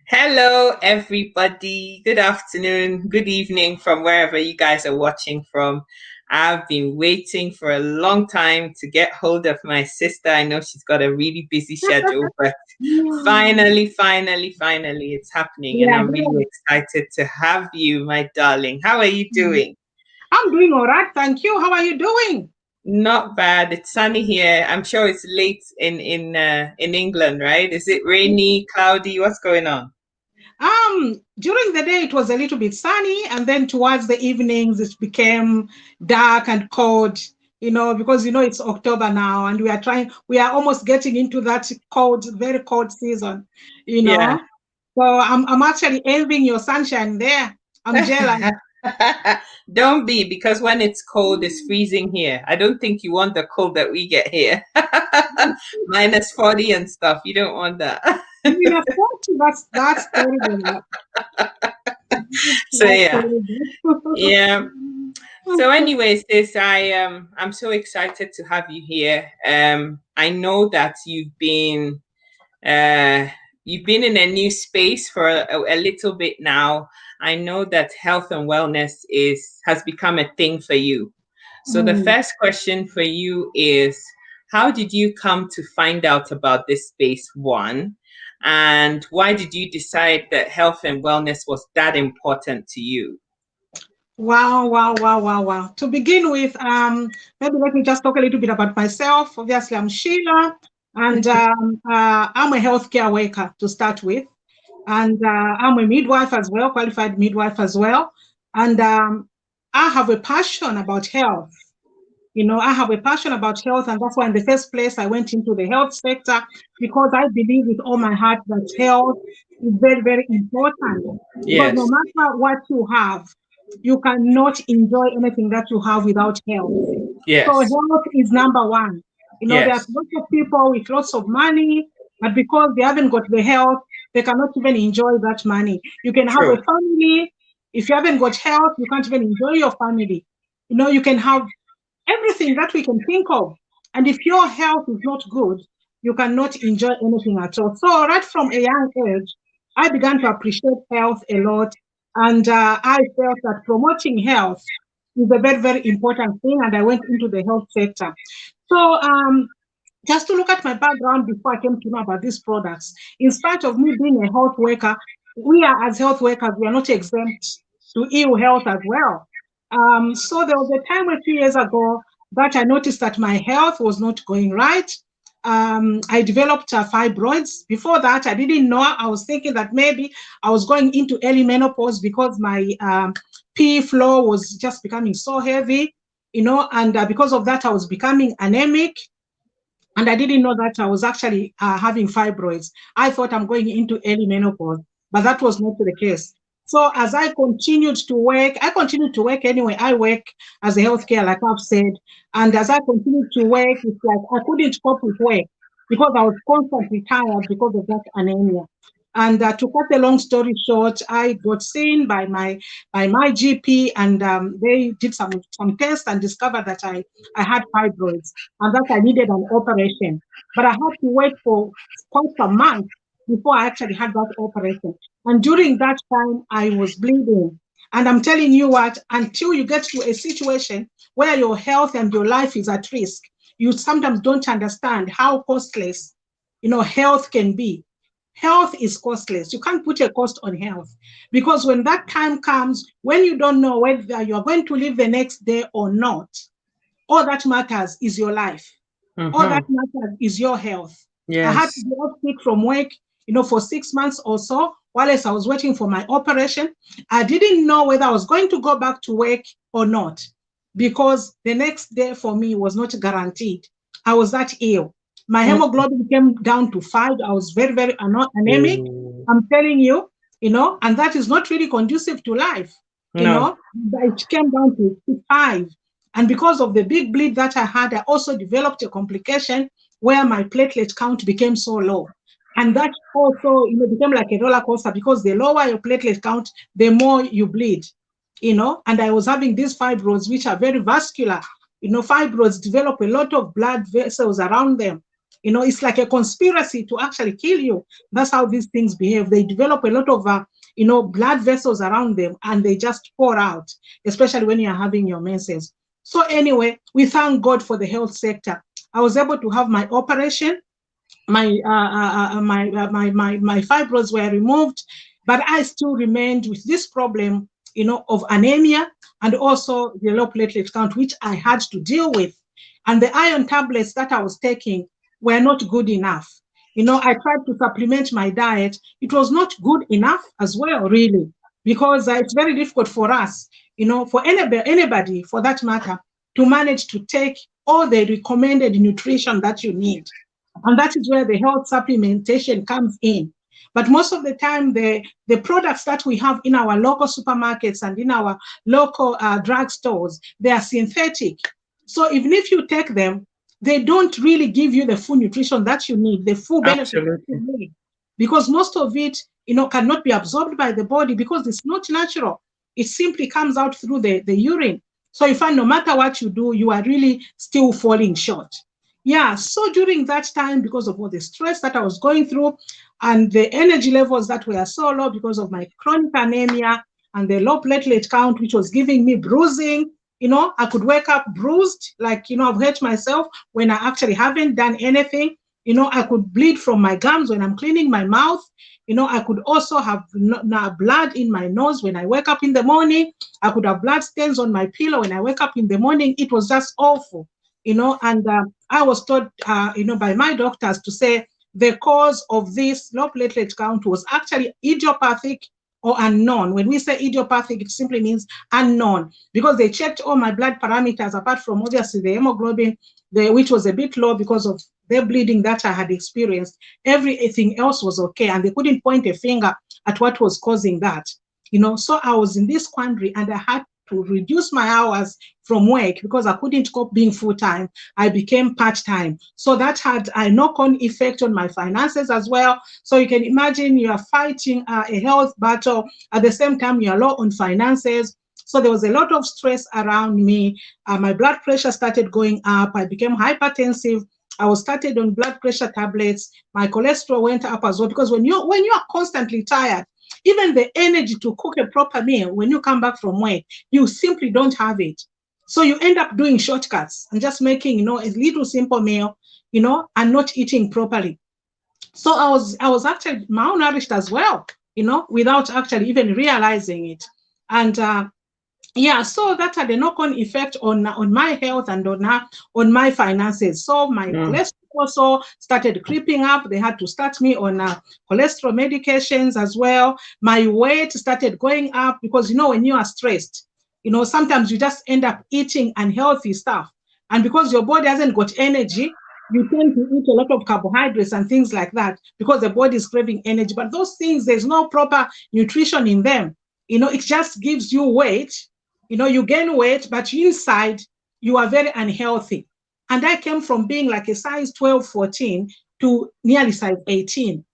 Hello, everybody. Good afternoon, good evening from wherever you guys are watching from. I've been waiting for a long time to get hold of my sister. I know she's got a really busy schedule, but finally, it's happening. And Yeah, I'm really excited to have you, my darling. How are you doing? I'm doing all right. Thank you. How are you doing? Not bad. It's sunny here. I'm sure it's late in England, right? Is it rainy, cloudy? What's going on? During the day it was a little bit sunny, and then towards the evenings it became dark and cold, because it's October now and we are almost getting into that cold, very cold season, you Yeah. know. So I'm actually envying your sunshine there. I'm jealous. Don't be, because when it's cold, it's freezing here. I don't think you want the cold that we get here. -40 and stuff. You don't want that. Minus 40, that's terrible. So That's yeah. terrible. Yeah. So anyways, sis, I'm so excited to have you here. I know that uh you've been in a new space for a little bit now. I know that health and wellness is has become a thing for you. So the Mm. first question for you is, how did you come to find out about this space, one? And why did you decide that health and wellness was that important to you? Wow, wow, wow, wow, wow. To begin with, maybe let me just talk a little bit about myself. Obviously, I'm Sheila, and I'm a healthcare worker to start with. And I'm a midwife as well, qualified midwife as well. And I have a passion about health. I have a passion about health, and that's why in the first place I went into the health sector, because I believe with all my heart that health is very, very important. Because no Yes, matter what you have, you cannot enjoy anything that you have without health. So yes, health is number one. There's yes, lots of people with lots of money, but because they haven't got the health, they cannot even enjoy that money. You can have a true. family. If you haven't got health, you can't even enjoy your family. You can have everything that we can think of. And if your health is not good, you cannot enjoy anything at all. So, right from a young age, I began to appreciate health a lot. And I felt that promoting health is a very, very important thing. And I went into the health sector. So, just to look at my background before I came to know about these products, in spite of me being a health worker, we are as health workers, we are not exempt to ill health as well. So there was a time a few years ago that I noticed that my health was not going right. I developed fibroids. Before that, I didn't know. I was thinking that maybe I was going into early menopause because my pee flow was just becoming so heavy, and because of that, I was becoming anemic. And I didn't know that I was actually having fibroids. I thought I'm going into early menopause, but that was not the case. So as I continued to work anyway. I work as a healthcare, like I've said. And as I continued to work, it's like I couldn't cope with work because I was constantly tired because of that anemia. And to cut a long story short, I got seen by my GP, and they did some tests and discovered that I had fibroids and that I needed an operation. But I had to wait for quite some months before I actually had that operation. And during that time, I was bleeding. And I'm telling you what, until you get to a situation where your health and your life is at risk, you sometimes don't understand how costless, health can be. Health is costless. You can't put a cost on health because when that time comes, when you don't know whether you're going to live the next day or not, all that matters is your life. All that Mm-hmm. matters is your health. I had to Yes, be off sick from work, for 6 months or so, while I was waiting for my operation. I didn't know whether I was going to go back to work or not because the next day for me was not guaranteed. I was that ill. My hemoglobin came down to 5. I was very, very anemic. mm-hmm. I'm telling you, and that is not really conducive to life. No. It came down to 5. And because of the big bleed that I had, I also developed a complication where my platelet count became so low. And that also, became like a roller coaster because the lower your platelet count, the more you bleed, And I was having these fibroids, which are very vascular. Fibroids develop a lot of blood vessels around them. It's like a conspiracy to actually kill you. That's how these things behave. They develop a lot of, blood vessels around them, and they just pour out, especially when you're having your menses. So anyway, we thank God for the health sector. I was able to have my operation. My fibroids were removed, but I still remained with this problem, of anemia, and also the low platelet count, which I had to deal with. And the iron tablets that I was taking were not good enough. I tried to supplement my diet. It was not good enough as well, really, because it's very difficult for us, for anybody for that matter, to manage to take all the recommended nutrition that you need. And that is where the health supplementation comes in. But most of the time, the products that we have in our local supermarkets and in our local drug stores, they are synthetic. So even if you take them, they don't really give you the full nutrition that you need, the full benefit that you need, because most of it, cannot be absorbed by the body because it's not natural. It simply comes out through the urine. So you find no matter what you do, you are really still falling short. Yeah, so during that time, because of all the stress that I was going through and the energy levels that were so low because of my chronic anemia and the low platelet count, which was giving me bruising, I could wake up bruised, like, I've hurt myself when I actually haven't done anything. I could bleed from my gums when I'm cleaning my mouth. I could also have blood in my nose when I wake up in the morning. I could have blood stains on my pillow when I wake up in the morning. It was just awful. And I was told, by my doctors to say the cause of this low platelet count was actually idiopathic or unknown. When we say idiopathic, it simply means unknown, because they checked all my blood parameters apart from obviously the hemoglobin, which was a bit low because of the bleeding that I had experienced. Everything else was okay, and they couldn't point a finger at what was causing that. So I was in this quandary, and I had to reduce my hours from work because I couldn't cope being full-time. I became part-time. So that had a knock-on effect on my finances as well. So you can imagine you are fighting a health battle. At the same time, you're low on finances. So there was a lot of stress around me. My blood pressure started going up. I became hypertensive. I was started on blood pressure tablets. My cholesterol went up as well, because when you are constantly tired, even the energy to cook a proper meal when you come back from work, you simply don't have it. So you end up doing shortcuts and just making, a little simple meal, and not eating properly. So I was actually malnourished as well, without actually even realizing it. And so that had a knock-on effect on my health and on my finances. So my cholesterol also started creeping up. They had to start me on cholesterol medications as well. My weight started going up because, when you are stressed, sometimes you just end up eating unhealthy stuff. And because your body hasn't got energy, you tend to eat a lot of carbohydrates and things like that because the body is craving energy. But those things, there's no proper nutrition in them. It just gives you weight. You gain weight, but inside you are very unhealthy. And I came from being like a size 12, 14 to nearly size 18.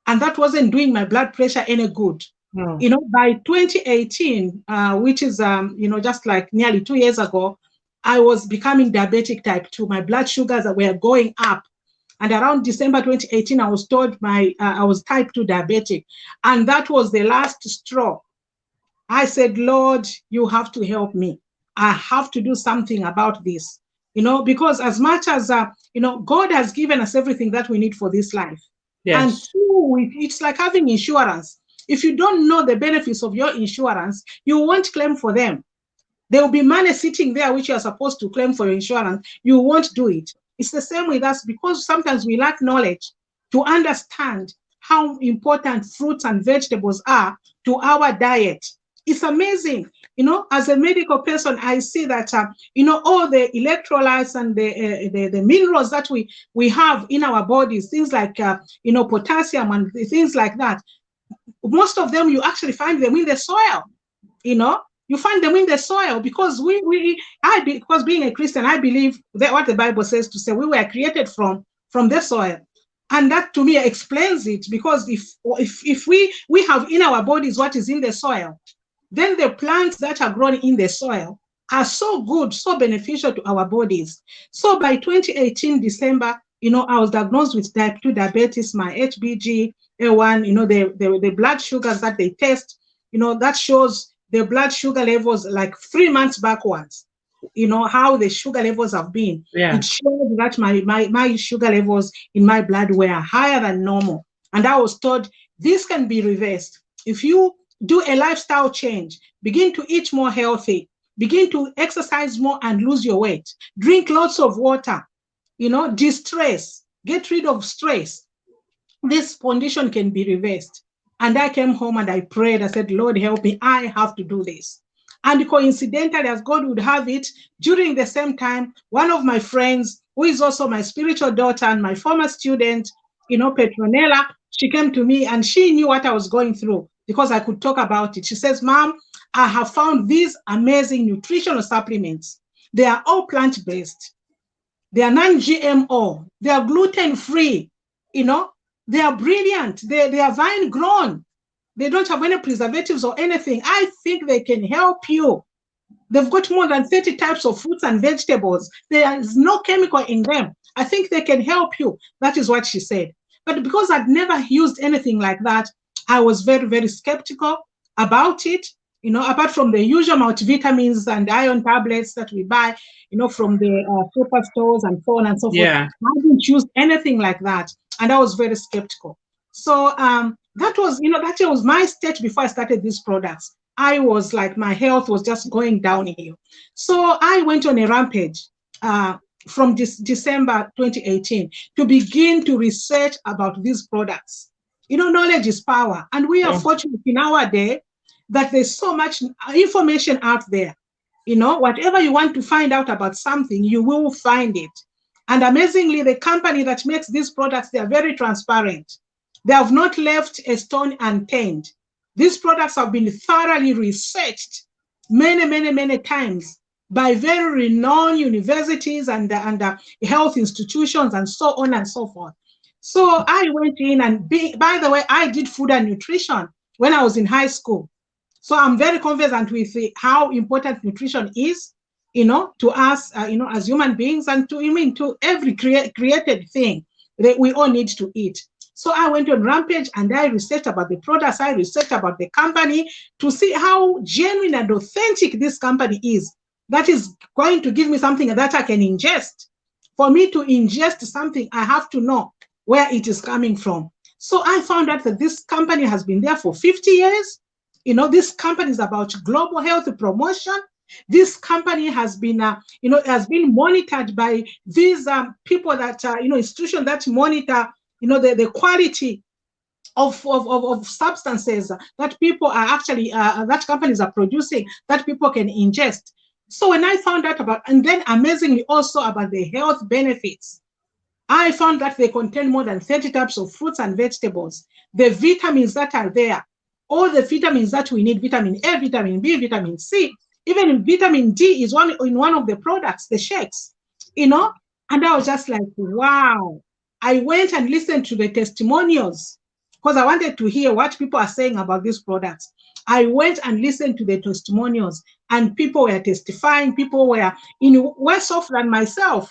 And that wasn't doing my blood pressure any good. No. By 2018, which is, just like nearly 2 years ago, I was becoming diabetic type 2. My blood sugars were going up. And around December 2018, I was told I was type 2 diabetic. And that was the last straw. I said, Lord, you have to help me. I have to do something about this, because as much as, God has given us everything that we need for this life. Yes. And two, it's like having insurance. If you don't know the benefits of your insurance, you won't claim for them. There will be money sitting there which you are supposed to claim for your insurance. You won't do it. It's the same with us, because sometimes we lack knowledge to understand how important fruits and vegetables are to our diet. It's amazing. As a medical person, I see that, all the electrolytes and the minerals that we have in our bodies, things like, potassium and things like that, most of them, you actually find them in the soil, You find them in the soil because because being a Christian, I believe that what the Bible says to say we were created from the soil. And that to me explains it, because if we have in our bodies what is in the soil, then the plants that are grown in the soil are so good, so beneficial to our bodies. So by 2018 December, I was diagnosed with type 2 diabetes, my HbG, A1, the blood sugars that they test, that shows the blood sugar levels like 3 months backwards, how the sugar levels have been. Yeah. It showed that my sugar levels in my blood were higher than normal. And I was told this can be reversed. If you do a lifestyle change, begin to eat more healthy, begin to exercise more and lose your weight, drink lots of water, distress, get rid of stress, this condition can be reversed. And I came home and I prayed. I said, Lord, help me. I have to do this. And coincidentally, as God would have it, during the same time, one of my friends, who is also my spiritual daughter and my former student, Petronella, she came to me and she knew what I was going through because I could talk about it. She says, Mom, I have found these amazing nutritional supplements. They are all plant-based. They are non-GMO. They are gluten-free. They are brilliant. They are vine grown. They don't have any preservatives or anything. I think they can help you. They've got more than 30 types of fruits and vegetables. There is no chemical in them. I think they can help you. That is what she said. But because I'd never used anything like that, I was very, very skeptical about it. Apart from the usual multivitamins and iron tablets that we buy, from the superstores and so on and so forth. Yeah. I didn't use anything like that. And I was very skeptical. So that was my state before I started these products. I was like, my health was just going downhill. So I went on a rampage from December 2018 to begin to research about these products. Knowledge is power. And we are fortunate in our day that there's so much information out there. Whatever you want to find out about something, you will find it. And amazingly, the company that makes these products, they are very transparent. They have not left a stone unturned. These products have been thoroughly researched many, many, many times by very renowned universities and health institutions and so on and so forth. So I went in and, by the way, I did food and nutrition when I was in high school. So I'm very conversant with how important nutrition is, to us, as human beings, and to every created thing that we all need to eat. So I went on rampage and I researched about the products. I researched about the company to see how genuine and authentic this company is. That is going to give me something that I can ingest. For me to ingest something, I have to know where it is coming from. So I found out that this company has been there for 50 years. This company is about global health promotion. This company has been, monitored by these people that, institutions that monitor, the quality of substances that people are actually, that companies are producing, that people can ingest. So when I found out about, and then amazingly also about the health benefits, I found that they contain more than 30 types of fruits and vegetables. The vitamins that are there, all the vitamins that we need, vitamin A, vitamin B, vitamin C, even vitamin D is in one of the products, the shakes, And I was just like, wow. I went and listened to the testimonials because I wanted to hear what people are saying about these products. I went and listened to the testimonials and people were testifying. People were worse off than myself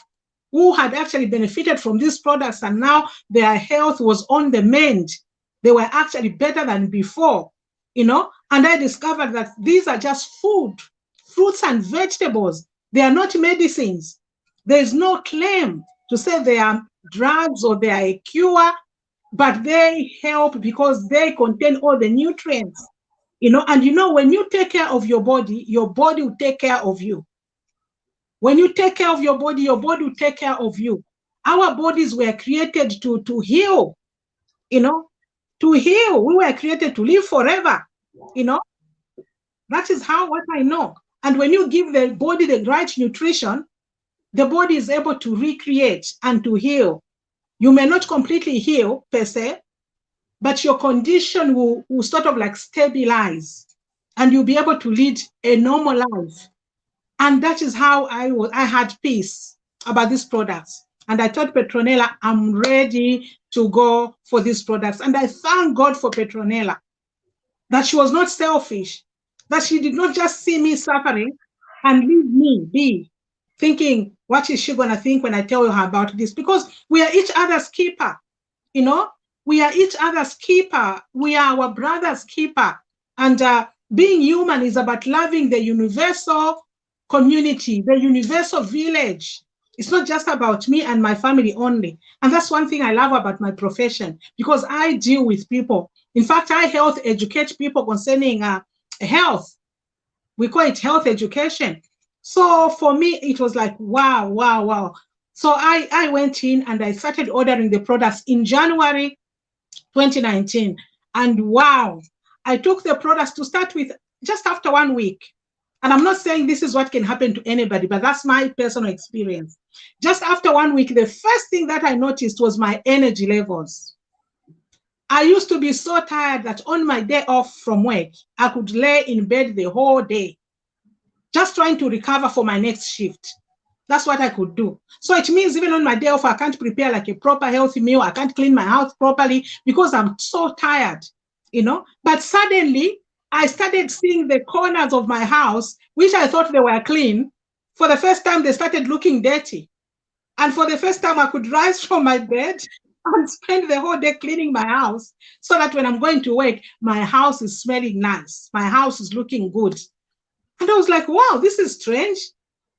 who had actually benefited from these products and now their health was on the mend. They were actually better than before, And I discovered that these are just food, fruits and vegetables. They are not medicines. There is no claim to say they are drugs or they are a cure, but they help because they contain all the nutrients, And when you take care of your body will take care of you. When you take care of your body will take care of you. Our bodies were created to heal, to heal. We were created to live forever, That is what I know. And when you give the body the right nutrition, the body is able to recreate and to heal. You may not completely heal per se, but your condition will sort of like stabilize and you'll be able to lead a normal life. And that is how I had peace about these products. And I told Petronella, I'm ready to go for these products. And I thank God for Petronella, that she was not selfish, that she did not just see me suffering and leave me be. thinking, what is she going to think when I tell her about this? Because we are each other's keeper, you know, we are each other's keeper. We are our brother's keeper. And being human is about loving the universal community, the universal village. It's not just about me and my family only. And that's one thing I love about my profession, because I deal with people. In fact, I health educate people concerning health. We call it health education. So for me, it was like, wow, wow, wow. So I went in and I started ordering the products in January 2019. And wow, I took the products to start with just after 1 week. And I'm not saying this is what can happen to anybody, but that's my personal experience. Just after 1 week, the first thing that I noticed was my energy levels. I used to be so tired that on my day off from work, I could lay in bed the whole day, just trying to recover for my next shift. That's what I could do. So it means even on my day off, I can't prepare like a proper healthy meal. I can't clean my house properly because I'm so tired, you know. But suddenly, I started seeing the corners of my house, which I thought they were clean. For the first time, they started looking dirty. And for the first time, I could rise from my bed and spend the whole day cleaning my house so that when I'm going to work, my house is smelling nice. My house is looking good. And I was like, wow, this is strange.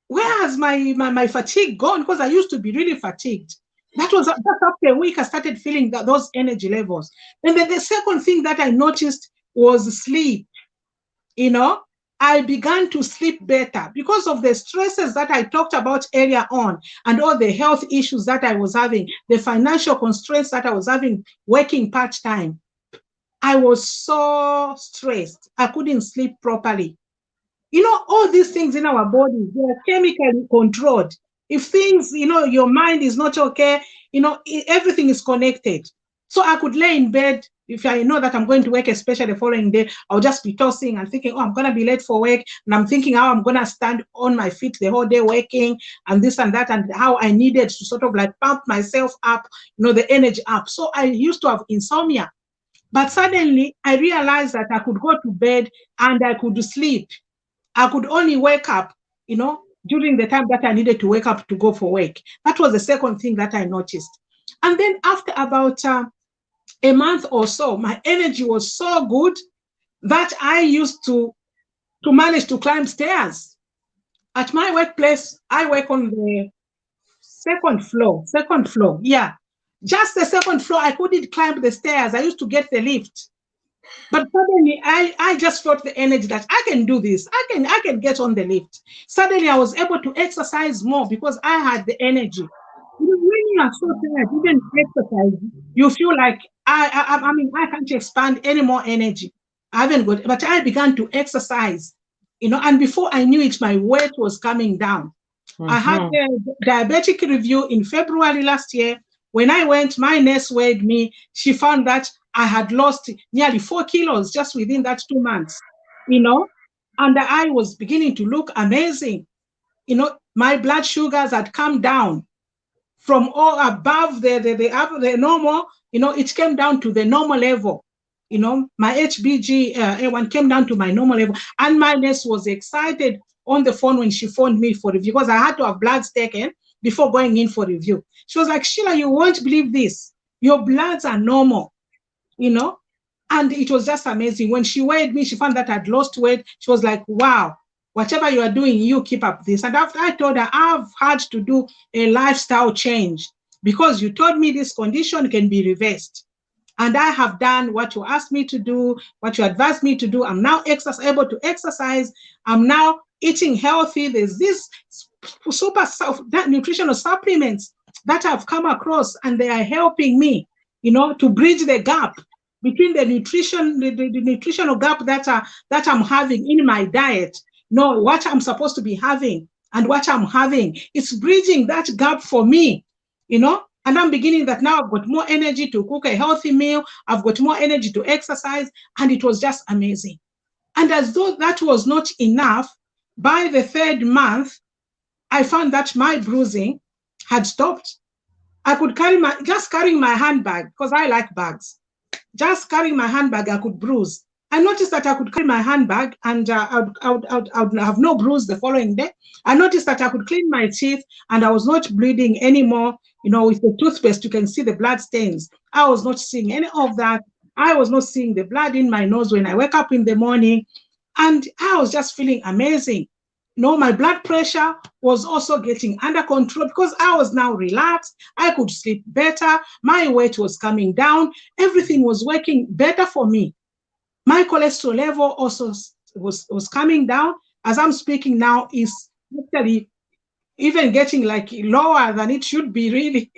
Where has my fatigue gone? Because I used to be really fatigued. That was just after a week, I started feeling those energy levels. And then the second thing that I noticed was sleep. You know, I began to sleep better because of the stresses that I talked about earlier on and all the health issues that I was having, the financial constraints that I was having working part-time. I was so stressed. I couldn't sleep properly. You know, all these things in our bodies, they are chemically controlled. If things, you know, your mind is not okay, you know, everything is connected. So I could lay in bed. If I know that I'm going to work, especially the following day, I'll just be tossing and thinking, oh, I'm going to be late for work. And I'm thinking how I'm going to stand on my feet the whole day working and this and that, and how I needed to sort of like pump myself up, you know, the energy up. So I used to have insomnia. But suddenly I realized that I could go to bed and I could sleep. I could only wake up, you know, during the time that I needed to wake up to go for work. That was the second thing that I noticed. And then after about a month or so, my energy was so good that I used to manage to climb stairs. At my workplace, I work on the second floor. Second floor, yeah. Just the second floor, I couldn't climb the stairs. I used to get the lift. But suddenly I just felt the energy that I can do this. I can get on the lift. Suddenly I was able to exercise more because I had the energy. You know, when you are so tired, even exercise, you feel like I mean I can't expand any more energy. I haven't got, but I began to exercise, you know, and before I knew it, my weight was coming down. I had Mm-hmm. a diabetic review in February last year. When I went, my nurse weighed me. She found that I had lost nearly 4 kilos just within that 2 months, you know, and I was beginning to look amazing. You know, my blood sugars had come down from all above the normal, you know, it came down to the normal level. You know, my HBG A1 came down to my normal level. And my nurse was excited on the phone when she phoned me for review because I had to have bloods taken before going in for review. She was like, Sheila, you won't believe this. Your bloods are normal, you know? And it was just amazing. When she weighed me, she found that I'd lost weight. She was like, wow, whatever you are doing, you keep up this. And after I told her, I've had to do a lifestyle change because you told me this condition can be reversed. And I have done what you asked me to do, what you advised me to do. I'm now able to exercise. I'm now eating healthy. There's this super nutritional supplements that I've come across, and they are helping me, you know, to bridge the gap between the nutrition, the nutritional gap that I'm having in my diet. No, what I'm supposed to be having and what I'm having. It's bridging that gap for me, you know. And I'm beginning that now I've got more energy to cook a healthy meal. I've got more energy to exercise. And it was just amazing. And as though that was not enough, by the third month, I found that my bruising had stopped. I could just carrying my handbag, because I like bags. Just carrying my handbag, I could bruise. I noticed that I could carry my handbag and I would have no bruise the following day. I noticed that I could clean my teeth and I was not bleeding anymore. You know, with the toothpaste, you can see the blood stains. I was not seeing any of that. I was not seeing the blood in my nose when I wake up in the morning. And I was just feeling amazing. No, my blood pressure was also getting under control because I was now relaxed. I could sleep better. My weight was coming down. Everything was working better for me. My cholesterol level also was coming down. As I'm speaking now, is actually even getting like lower than it should be, really.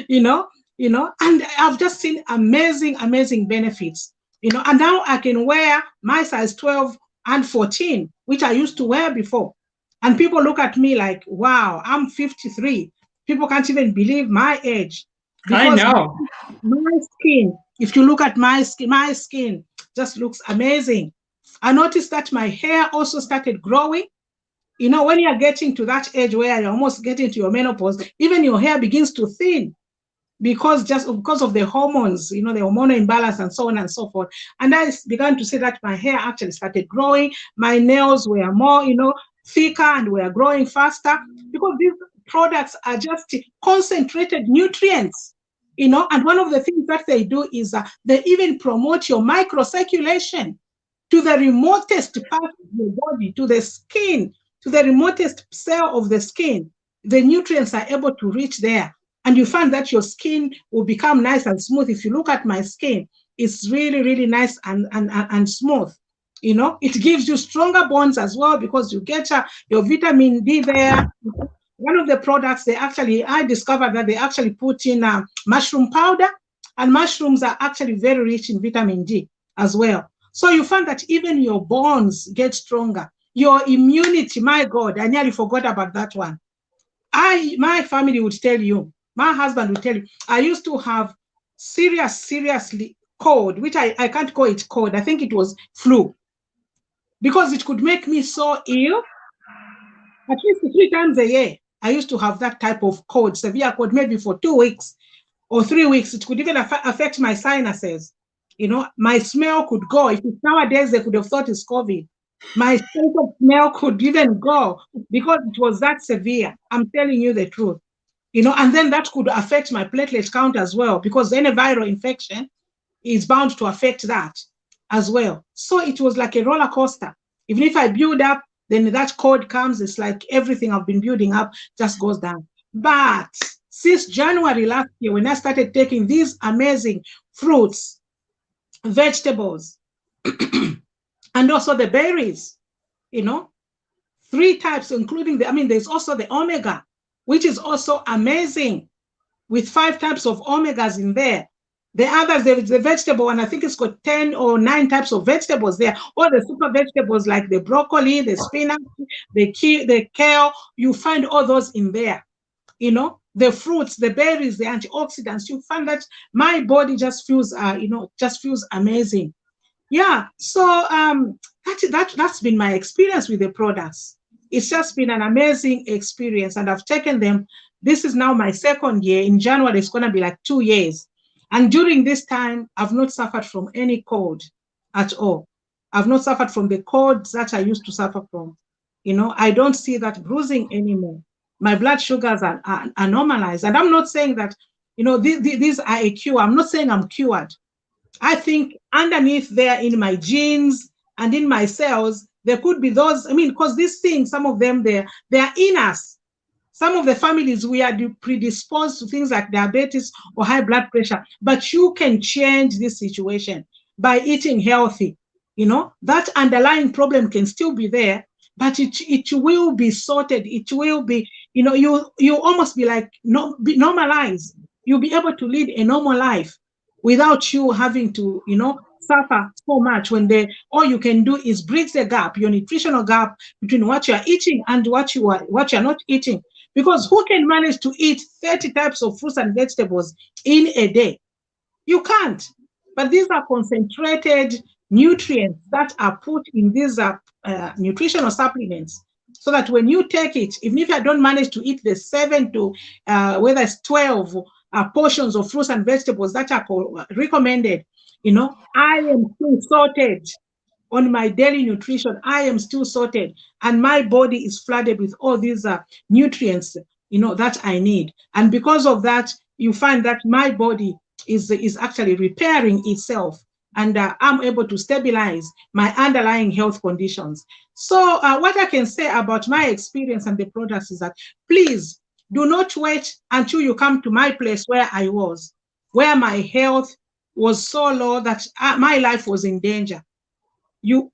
you know, and I've just seen amazing benefits. And now I can wear my size 12 and 14, which I used to wear before. And people look at me like, wow, I'm 53. People can't even believe my age I because know. my skin, if you look at my skin just looks amazing. I noticed that my hair also started growing. When you're getting to that age where you're almost getting to your menopause, even your hair begins to thin because of the hormones, the hormonal imbalance and so on and so forth. And I began to see that my hair actually started growing. My nails were more, thicker and were growing faster because these products are just concentrated nutrients. And one of the things that they do is they even promote your microcirculation to the remotest part of your body, to the skin, to the remotest cell of the skin. The nutrients are able to reach there. And you find that your skin will become nice and smooth. If you look at my skin, it's really nice and smooth. It gives you stronger bones as well because you get your vitamin D there. One of the products I discovered that they actually put in mushroom powder, and mushrooms are actually very rich in vitamin D as well. So you find that even your bones get stronger. Your immunity, my God, I nearly forgot about that one. My family would tell you, my husband would tell you, I used to have seriously cold, which I can't call it cold. I think it was flu, because it could make me so ill. At least 3 times a year, I used to have that type of cold, severe cold, maybe for 2 weeks or 3 weeks. It could even affect my sinuses. My smell could go. If it's nowadays, they could have thought it's COVID. My sense of smell could even go because it was that severe. I'm telling you the truth. And then that could affect my platelet count as well, because any viral infection is bound to affect that as well. So it was like a roller coaster. Even if I build up, then that cold comes, it's like everything I've been building up just goes down. But since January last year, when I started taking these amazing fruits, vegetables, and also the berries, 3 types, including there's also the omega, which is also amazing, with 5 types of omegas in there. The others, there is the vegetable one. I think it's got 10 or 9 types of vegetables there. All the super vegetables like the broccoli, the spinach, the kale, you find all those in there. The fruits, the berries, the antioxidants, you find that my body just feels, just feels amazing. Yeah. So that's been my experience with the products. It's just been an amazing experience, and I've taken them. This is now my second year. In January, it's going to be like 2 years. And during this time, I've not suffered from any cold at all. I've not suffered from the colds that I used to suffer from. I don't see that bruising anymore. My blood sugars are normalized. And I'm not saying that, these are a cure. I'm not saying I'm cured. I think underneath there in my genes and in my cells, there could be those, because these things, some of them, they're in us. Some of the families, we are predisposed to things like diabetes or high blood pressure, but you can change this situation by eating healthy. That underlying problem can still be there, but it will be sorted. It will be, you almost be like, be normalized. You'll be able to lead a normal life without you having to, suffer so much all you can do is bridge the gap, your nutritional gap between what you are eating and what you're not eating. Because who can manage to eat 30 types of fruits and vegetables in a day? You can't. But these are concentrated nutrients that are put in these nutritional supplements, so that when you take it, even if I don't manage to eat the 7 to whether it's 12 portions of fruits and vegetables that are recommended, I am still sorted. on my daily nutrition, I am still sorted, and my body is flooded with all these nutrients, that I need. And because of that, you find that my body is actually repairing itself, and I'm able to stabilize my underlying health conditions. So what I can say about my experience and the products is that, please do not wait until you come to my place where I was, where my health was so low that my life was in danger. You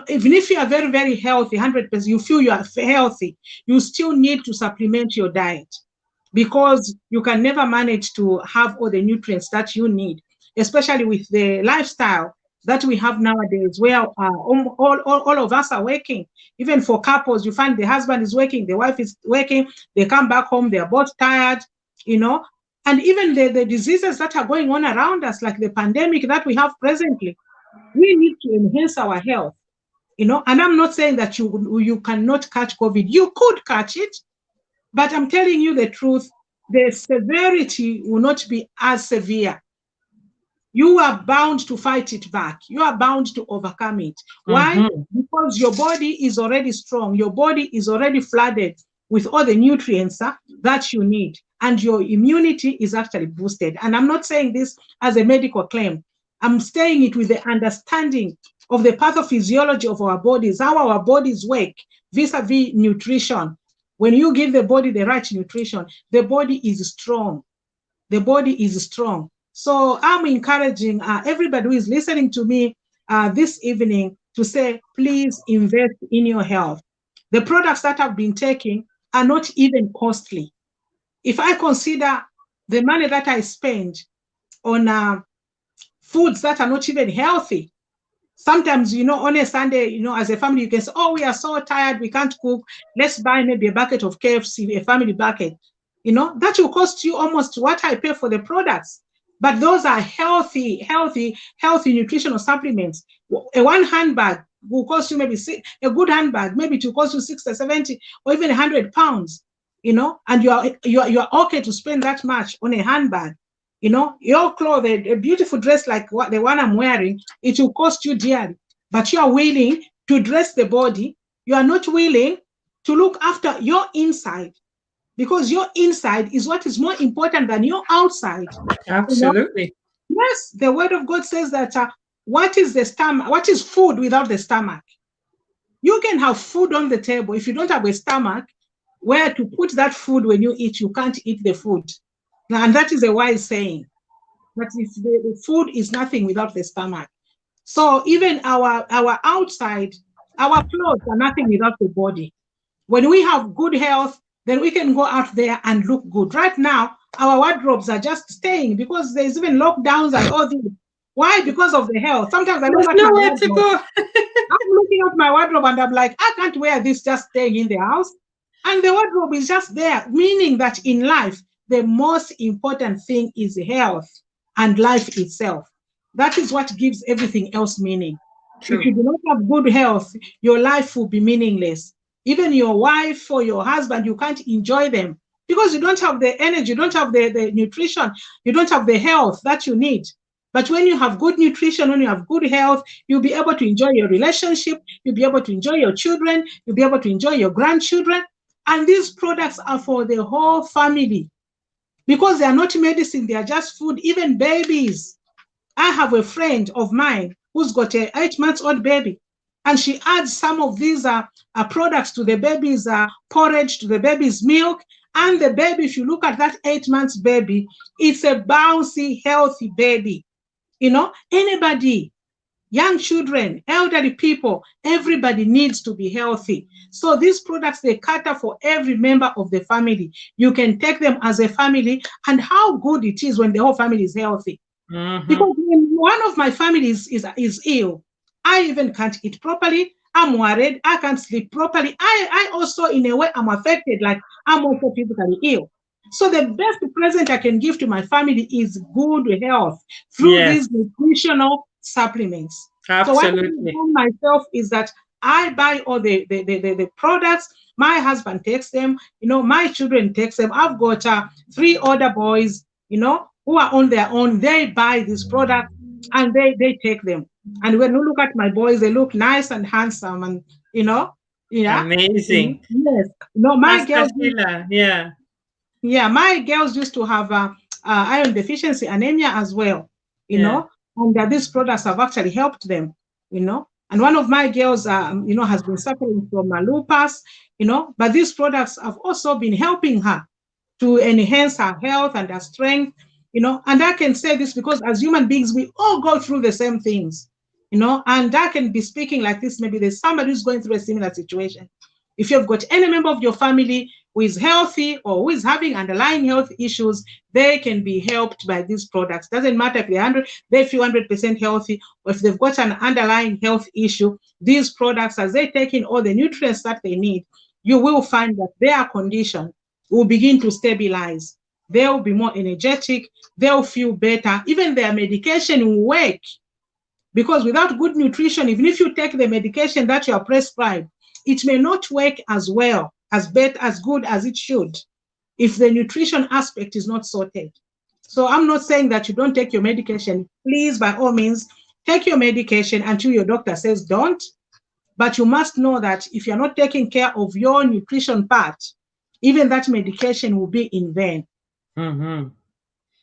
Even if you are very, very healthy, 100%, you feel you are healthy, you still need to supplement your diet, because you can never manage to have all the nutrients that you need, especially with the lifestyle that we have nowadays, where all of us are working. Even for couples, you find the husband is working, the wife is working, they come back home, they are both tired, you know. And even the diseases that are going on around us, like the pandemic that we have presently, we need to enhance our health, And I'm not saying that you cannot catch COVID. You could catch it, but I'm telling you the truth, the severity will not be as severe. You are bound to fight it back. You are bound to overcome it. Why? Mm-hmm. Because your body is already strong. Your body is already flooded with all the nutrients that you need, and your immunity is actually boosted. And I'm not saying this as a medical claim. I'm saying it with the understanding of the pathophysiology of our bodies, how our bodies work vis-a-vis nutrition. When you give the body the right nutrition, the body is strong. The body is strong. So I'm encouraging everybody who is listening to me this evening to say, please invest in your health. The products that I've been taking are not even costly. If I consider the money that I spend on foods that are not even healthy, sometimes, on a Sunday, as a family, you can say, oh, we are so tired, we can't cook. Let's buy maybe a bucket of KFC, a family bucket. That will cost you almost what I pay for the products. But those are healthy nutritional supplements. A one handbag will cost you maybe a good handbag, maybe it will cost you 60, 70, or even 100 pounds, and you are okay to spend that much on a handbag. Your clothes, a beautiful dress like the one I'm wearing, it will cost you dearly. But you are willing to dress the body. You are not willing to look after your inside, because your inside is what is more important than your outside. You know? Absolutely. Yes, the word of God says that what is the stomach? What is food without the stomach? You can have food on the table. If you don't have a stomach where to put that food when you eat, you can't eat the food. And that is a wise saying. But if the food is nothing without the stomach. So even our outside, our clothes are nothing without the body. When we have good health, then we can go out there and look good. Right now, our wardrobes are just staying because there's even lockdowns and all this. Why? Because of the health. Sometimes I look There's at my nowhere to wardrobe. go. I'm looking at my wardrobe and I'm like, I can't wear this just staying in the house. And the wardrobe is just there, meaning that in life, the most important thing is health and life itself. That is what gives everything else meaning. If True. you do not have good health, your life will be meaningless. Even your wife or your husband, you can't enjoy them because you don't have the energy, you don't have the nutrition, you don't have the health that you need. But when you have good nutrition, when you have good health, you'll be able to enjoy your relationship, you'll be able to enjoy your children, you'll be able to enjoy your grandchildren. And these products are for the whole family because they are not medicine, they are just food, even babies. I have a friend of mine who's got an 8-month-old baby, and she adds some of these products to the baby's porridge, to the baby's milk. And the baby, if you look at that 8 months baby, it's a bouncy, healthy baby. Anybody, young children, elderly people, everybody needs to be healthy. So these products, they cater for every member of the family. You can take them as a family, and how good it is when the whole family is healthy. Mm-hmm. Because when one of my families is ill, I even can't eat properly. I'm worried. I can't sleep properly. I also, in a way, I'm affected. Like I'm also physically ill. So the best present I can give to my family is good health through Yes, these nutritional supplements. So what I've absolutely. done myself is that I buy all the products. My husband takes them. My children takes them. I've got 3 other boys. Who are on their own. They buy these products and they take them. And when you look at my boys, they look nice and handsome, and you know, yeah, Amazing. yes. No, my Pastor girls, Sheila, yeah, yeah, my girls used to have iron deficiency anemia as well, yeah. and these products have actually helped them, And one of my girls, has been suffering from lupus, but these products have also been helping her to enhance her health and her strength, And I can say this because as human beings, we all go through the same things, And I can be speaking like this. Maybe there's somebody who's going through a similar situation. If you've got any member of your family who is healthy or who is having underlying health issues, they can be helped by these products. Doesn't matter if they feel 100% healthy, or if they've got an underlying health issue. These products, as they take in all the nutrients that they need, you will find that their condition will begin to stabilize. They'll be more energetic. They'll feel better. Even their medication will work. Because without good nutrition, even if you take the medication that you are prescribed, it may not work as well, as good as it should, if the nutrition aspect is not sorted. So I'm not saying that you don't take your medication. Please, by all means, take your medication until your doctor says don't. But you must know that if you're not taking care of your nutrition part, even that medication will be in vain. Mm-hmm.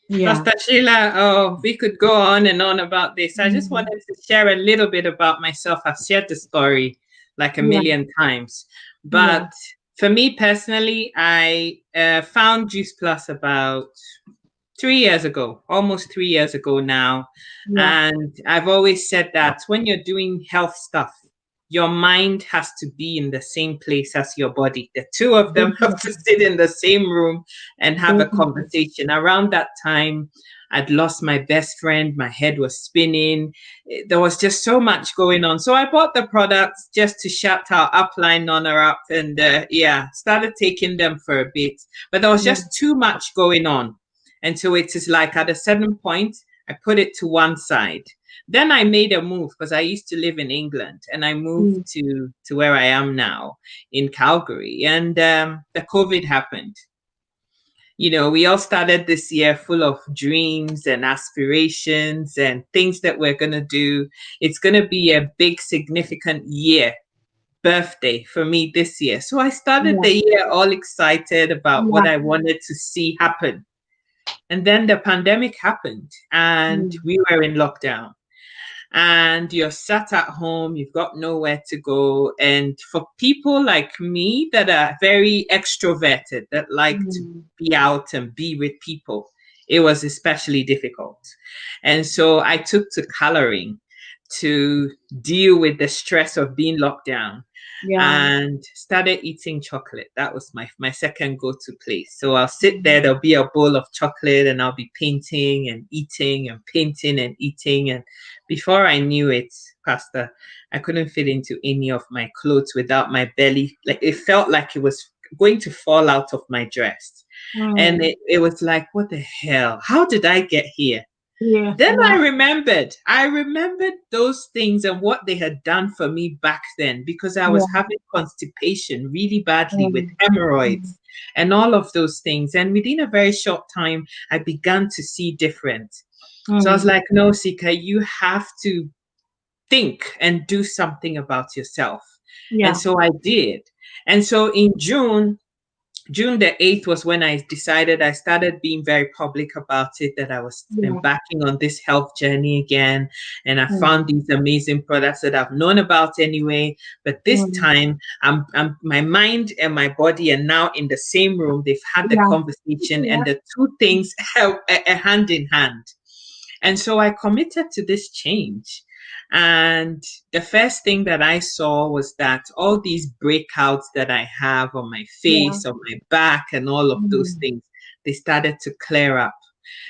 Yeah. Pastor Sheila, oh, we could go on and on about this. I just Mm-hmm. wanted to share a little bit about myself. I've shared the story like a Yeah. million times. Yeah. But for me personally, I found Juice Plus about 3 years ago, almost 3 years ago now. Yeah. And I've always said that when you're doing health stuff, your mind has to be in the same place as your body. The two of them have to Definitely. sit in the same room and have a Definitely. conversation. Around that time, I'd lost my best friend. My head was spinning. There was just so much going on. So I bought the products just to shut our upline nonna up and started taking them for a bit. But there was Yeah. just too much going on. And so it is like at a certain point, I put it to one side. Then I made a move because I used to live in England and I moved Mm. to where I am now in Calgary. And the COVID happened. We all started this year full of dreams and aspirations and things that we're going to do. It's going to be a big, significant birthday for me this year. So I started Yeah. the year all excited about what Yeah. I wanted to see happen. And then the pandemic happened and Mm. we were in lockdown. And you're sat at home, you've got nowhere to go. And for people like me that are very extroverted, that like to Mm. be out and be with people, it was especially difficult. And so I took to coloring to deal with the stress of being locked down Yeah. and started eating chocolate. That was my second go-to place. So I'll sit Mm. there, there'll be a bowl of chocolate and I'll be painting and eating and painting and eating. And before I knew it, Pastor, I couldn't fit into any of my clothes without my belly. Like it felt like it was going to fall out of my dress. And Mm. it was like, what the hell? How did I get here? Yeah. Then Yeah. I remembered those things and what they had done for me back then because I was Yeah. having constipation really badly with Mm. Mm. hemorrhoids and all of those things. And within a very short time, I began to see different. So I was Mm. like, no, Sika, you have to think and do something about yourself. And Yeah. so I did. And so in June the 8th was when I decided I started being very public about it, that I was Yeah. embarking on this health journey again. And I Mm. found these amazing products that I've known about anyway. But this Mm. time, my mind and my body are now in the same room. They've had the Yeah. conversation, and Yeah. the two things help hand in hand. And so I committed to this change. And the first thing that I saw was that all these breakouts that I have on my Yeah. face, on my back, and all of those Mm. things, they started to clear up.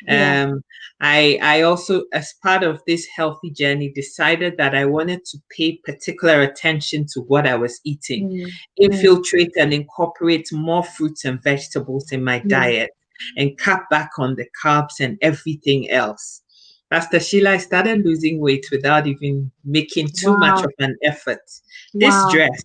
Yeah. Um, I also, as part of this healthy journey, decided that I wanted to pay particular attention to what I was eating, Mm. Mm. infiltrate and incorporate more fruits and vegetables in my Yeah. diet, and cut back on the carbs and everything else. Pastor Sheila, I started losing weight without even making too much Wow. of an effort. This Wow. dress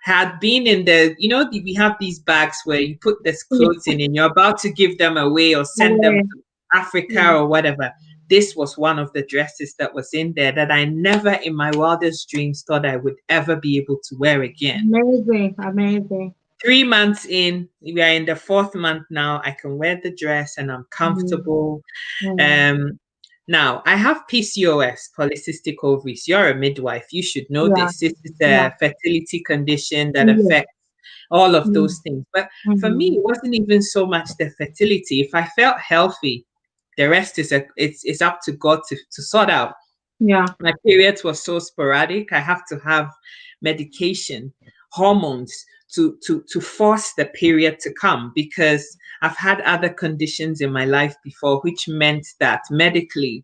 had been in we have these bags where you put this Yeah. clothes in and you're about to give them away or send them Away. to Africa Yeah. or whatever. this was one of the dresses that was in there that I never in my wildest dreams thought I would ever be able to wear again. Amazing, amazing. 3 months in, we are in the 4th month now. I can wear the dress and I'm Mm, comfortable. mm. Um, Now, I have PCOS, polycystic ovaries. You're a midwife. You should know Yeah, this. This is yeah. a fertility condition that Yes. affects all of Mm, those things. But for me, mm. it wasn't even so much the fertility. If I felt healthy, the rest is it's up to God to sort out. Yeah. My periods were so sporadic. I have to have medication, hormones to force the period to come because I've had other conditions in my life before, which meant that medically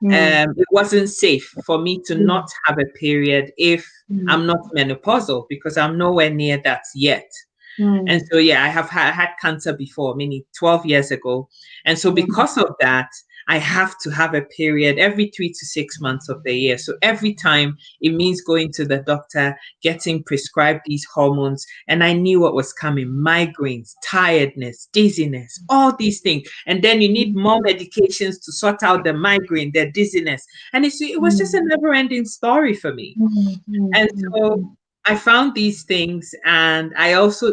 Mm, it wasn't safe for me to yeah. not have a period if Mm, I'm not menopausal because I'm nowhere near that yet. And mm, so, yeah, I have had cancer before, meaning 12 years ago. And so, mm, because of that, I have to have a period every 3 to 6 months of the year. So, every time it means going to the doctor, getting prescribed these hormones. And I knew what was coming: migraines, tiredness, dizziness, all these things. And then you need mm, more medications to sort out the migraine, the dizziness. And it was just a mm, never ending story for me. mm, mm, And mm, so mm, I found these things, and I also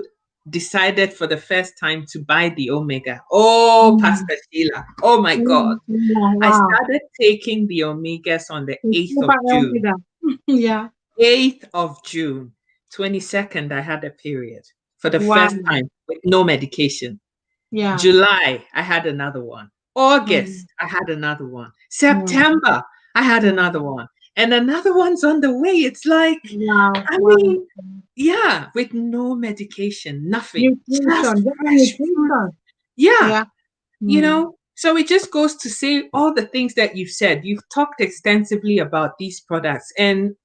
decided for the first time to buy the Omega. Oh, mm. Pastor Sheila. Oh my God. Mm, yeah, I wow. started taking the Omegas on the It's 8th of super healthy June. then. Yeah. 8th of June, 22nd, I had a period for the Wow. first time with no medication. Yeah. July, I had another one. August, Mm, I had another one. mm, September, I had mm. another one. And another one's on the way. It's like, Wow. I Wow. mean, yeah, with no medication, nothing, just Nutrition. Just fresh fruit. nutrition. Yeah, Yeah. Mm, so it just goes to say all the things that you've said. You've talked extensively about these products, and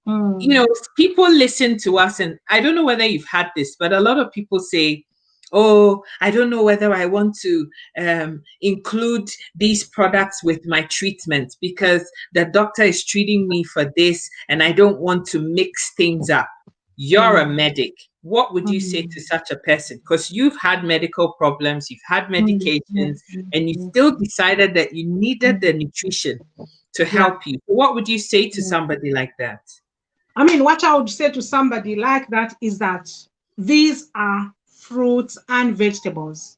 mm, people listen to us, and I don't know whether you've had this, but a lot of people say, oh, I don't know whether I want to include these products with my treatment because the doctor is treating me for this and I don't want to mix things up. You're a mm, medic. What would you say to mm, such a person? Because you've had medical problems, you've had mm, mm, medications, mm, and you mm, still decided that you needed mm. the nutrition to Yeah. help you. What would you say to Mm. somebody like that? I mean, what I would say to somebody like that is that these are fruits and vegetables.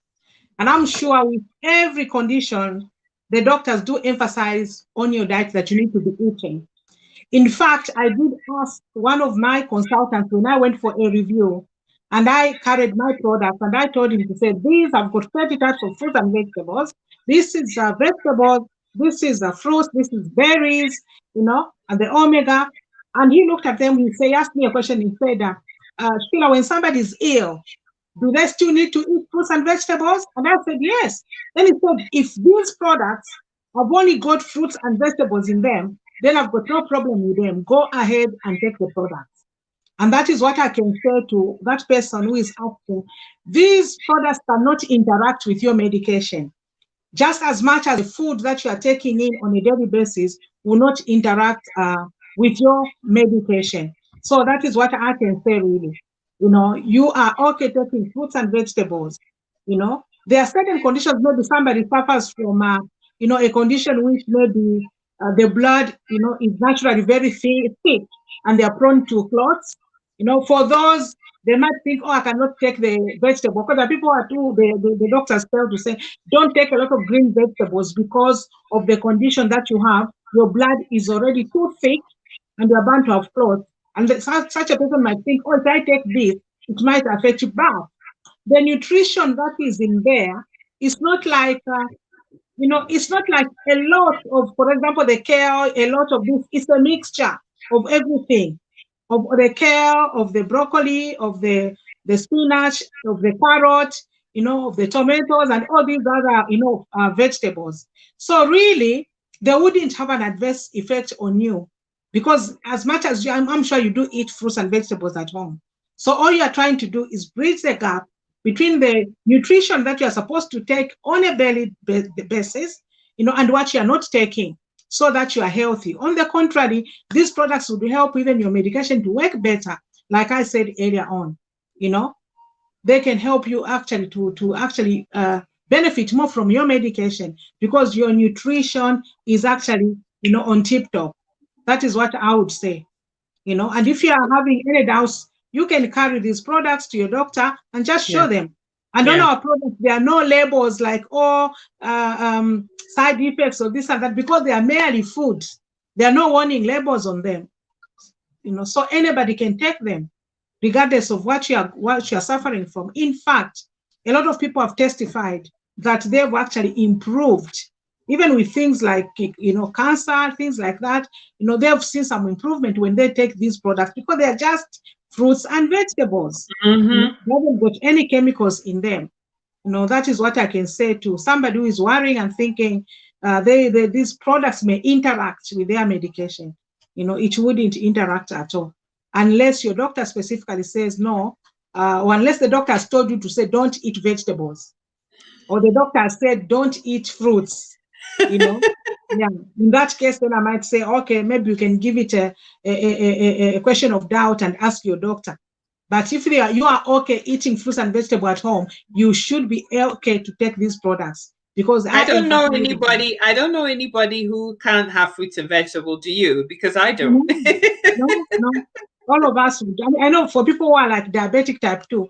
And I'm sure with every condition, the doctors do emphasize on your diet that you need to be eating. In fact, I did ask one of my consultants when I went for a review and I carried my products and I told him to say, these I've got 30 types of fruits and vegetables. This is vegetables, this is fruits, this is berries, and the omega. And he looked at them, he asked me a question, he said, Sheila, when somebody's ill, do they still need to eat fruits and vegetables? And I said, yes. Then he said, if these products have only got fruits and vegetables in them, then I've got no problem with them. Go ahead and take the products. And that is what I can say to that person who is asking. These products cannot interact with your medication. Just as much as the food that you are taking in on a daily basis will not interact with your medication. So that is what I can say really. You are okay taking fruits and vegetables. There are certain conditions, maybe somebody suffers from, a condition which maybe the blood, is naturally very thick and they are prone to clots. For those, they might think, oh, I cannot take the vegetable. Because the people are too, the doctors tell to say, don't take a lot of green vegetables because of the condition that you have. Your blood is already too thick and you're bound to have clots. And such a person might think, oh, if I take this, it might affect you. But the nutrition that is in there is not like, it's not like a lot of, for example, the kale, a lot of this. It's a mixture of everything, of the kale, of the broccoli, of the spinach, of the carrot, of the tomatoes, and all these other, vegetables. So really, they wouldn't have an adverse effect on you because as much as I'm sure you do eat fruits and vegetables at home. So all you are trying to do is bridge the gap between the nutrition that you are supposed to take on a daily basis, and what you are not taking so that you are healthy. On the contrary, these products would help even your medication to work better. Like I said earlier on, they can help you actually to actually benefit more from your medication because your nutrition is actually, on tip top. That is what I would say. And if you are having any doubts, you can carry these products to your doctor and just show Yeah. them. And on Yeah. our products, there are no labels like, side effects or this and that, because they are merely food. There are no warning labels on them. So anybody can take them, regardless of what you are suffering from. In fact, a lot of people have testified that they've actually improved, even with things like cancer, things like that. They've seen some improvement when they take these products because they are just fruits and vegetables. Mm-hmm. They haven't got any chemicals in them. That is what I can say to somebody who is worrying and thinking these products may interact with their medication. It wouldn't interact at all unless your doctor specifically says no, or unless the doctor has told you to say don't eat vegetables, or the doctor has said don't eat fruits. Yeah. In that case, then I might say, okay, maybe you can give it a question of doubt and ask your doctor. But if you are okay eating fruits and vegetables at home, you should be okay to take these products because I I don't know emphasize it. anybody. I don't know anybody who can't have fruits and vegetables. Do you? Because I don't. No, no, no. All of us would. I know for people who are like diabetic type 2,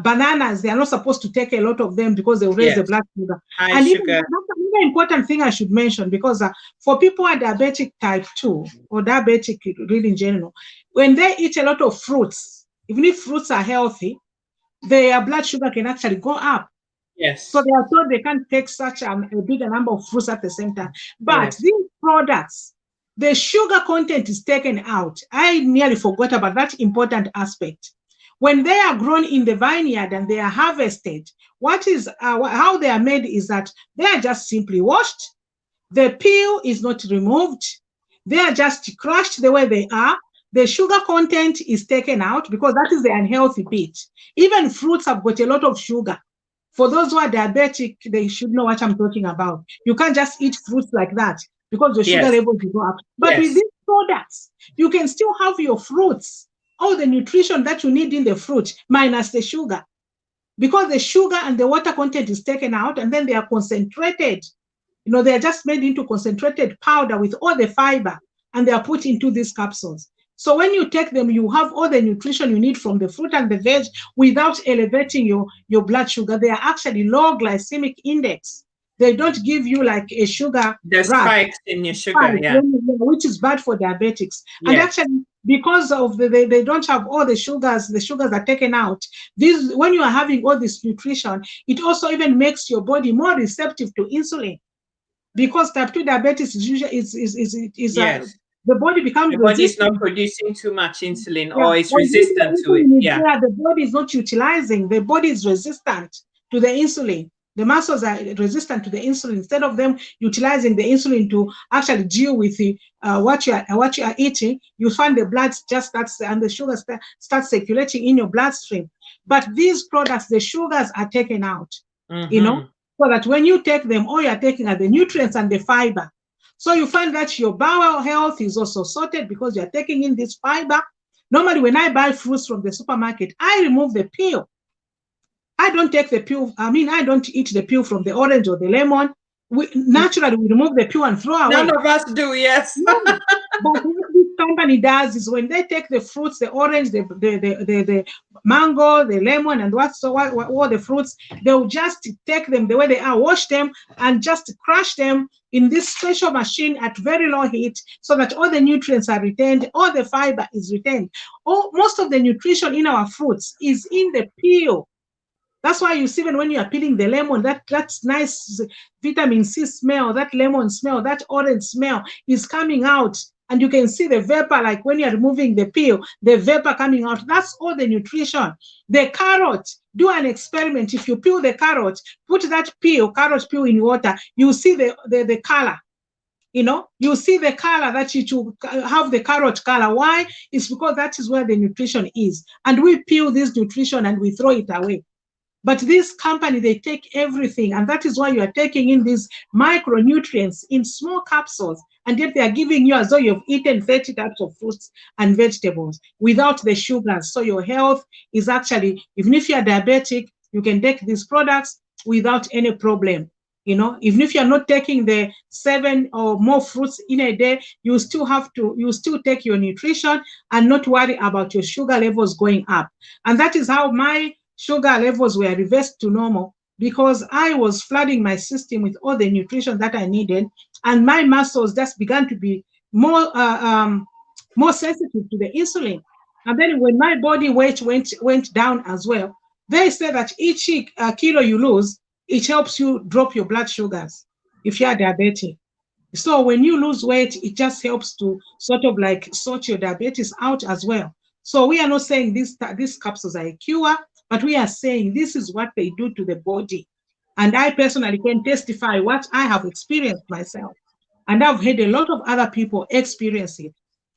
bananas, they are not supposed to take a lot of them because they will raise the Yes. blood sugar. High And even sugar. that's another important thing I should mention because for people who are diabetic type 2 or diabetic really in general, when they eat a lot of fruits, even if fruits are healthy, their blood sugar can actually go up. So Yes. they are told they can't take such a bigger number of fruits at the same time. But Yes. these products, the sugar content is taken out. I nearly forgot about that important aspect. When they are grown in the vineyard and they are harvested, how they are made is that they are just simply washed. The peel is not removed. They are just crushed the way they are. The sugar content is taken out because that is the unhealthy bit. Even fruits have got a lot of sugar. For those who are diabetic, they should know what I'm talking about. You can't just eat fruits like that because the sugar Yes. levels will go up. But with Yes. these products, you can still have your fruits, all the nutrition that you need in the fruit, minus the sugar. Because the sugar and the water content is taken out and then they are concentrated. They are just made into concentrated powder with all the fiber and they are put into these capsules. So when you take them, you have all the nutrition you need from the fruit and the veg without elevating your blood sugar. They are actually low glycemic index. They don't give you like a sugar The rush, spikes in your sugar. Yeah. which is bad for diabetics. And Yes. actually, because of they don't have all the sugars are taken out. When you are having all this nutrition, it also even makes your body more receptive to insulin because type 2 diabetes is usually Yes. the body becomes The body is not resistant. producing too much insulin Yeah, or it's when resistant to it. insulin is Yeah. there, the body is not utilizing. The body is resistant to the insulin. The muscles are resistant to the insulin. Instead of them utilizing the insulin to actually deal with what you are eating, you find the blood just starts and the sugar starts circulating in your bloodstream. But these products, the sugars are taken out. You know, Mm-hmm. so that when you take them, all you're taking are the nutrients and the fiber. So you find that your bowel health is also sorted because you're taking in this fiber. Normally, when I buy fruits from the supermarket, I remove the peel. I don't take the peel. I don't eat the peel from the orange or the lemon. Naturally, we remove the peel and throw None away. of us do. Yes. No. But what this company does is when they take the fruits, the orange, the mango, the lemon, and all the fruits, they'll just take them the way they are, wash them, and just crush them in this special machine at very low heat so that all the nutrients are retained, all the fiber is retained. Most of the nutrition in our fruits is in the peel. That's why you see when you are peeling the lemon, that's nice vitamin C smell, that lemon smell, that orange smell is coming out. And you can see the vapor, like when you're removing the peel, the vapor coming out. That's all the nutrition. The carrot, do an experiment. If you peel the carrot, put that carrot peel in water, you see the color. You see the color that it will have the carrot color. Why? It's because that is where the nutrition is. And we peel this nutrition and we throw it away. But this company, they take everything, and that is why you are taking in these micronutrients in small capsules, and yet they are giving you as though you've eaten 30 types of fruits and vegetables without the sugars. So your health is actually, even if you're diabetic, you can take these products without any problem. Even if you're not taking the 7 or more fruits in a day, you still take your nutrition and not worry about your sugar levels going up. And that is how my sugar levels were reversed to normal, because I was flooding my system with all the nutrition that I needed, and my muscles just began to be more sensitive to the insulin. And then when my body weight went down as well, they say that each kilo you lose, it helps you drop your blood sugars if you are diabetic. So when you lose weight, it just helps to sort of like sort your diabetes out as well. So we are not saying these capsules are a cure, but we are saying this is what they do to the body. And I personally can testify what I have experienced myself. And I've had a lot of other people experience it.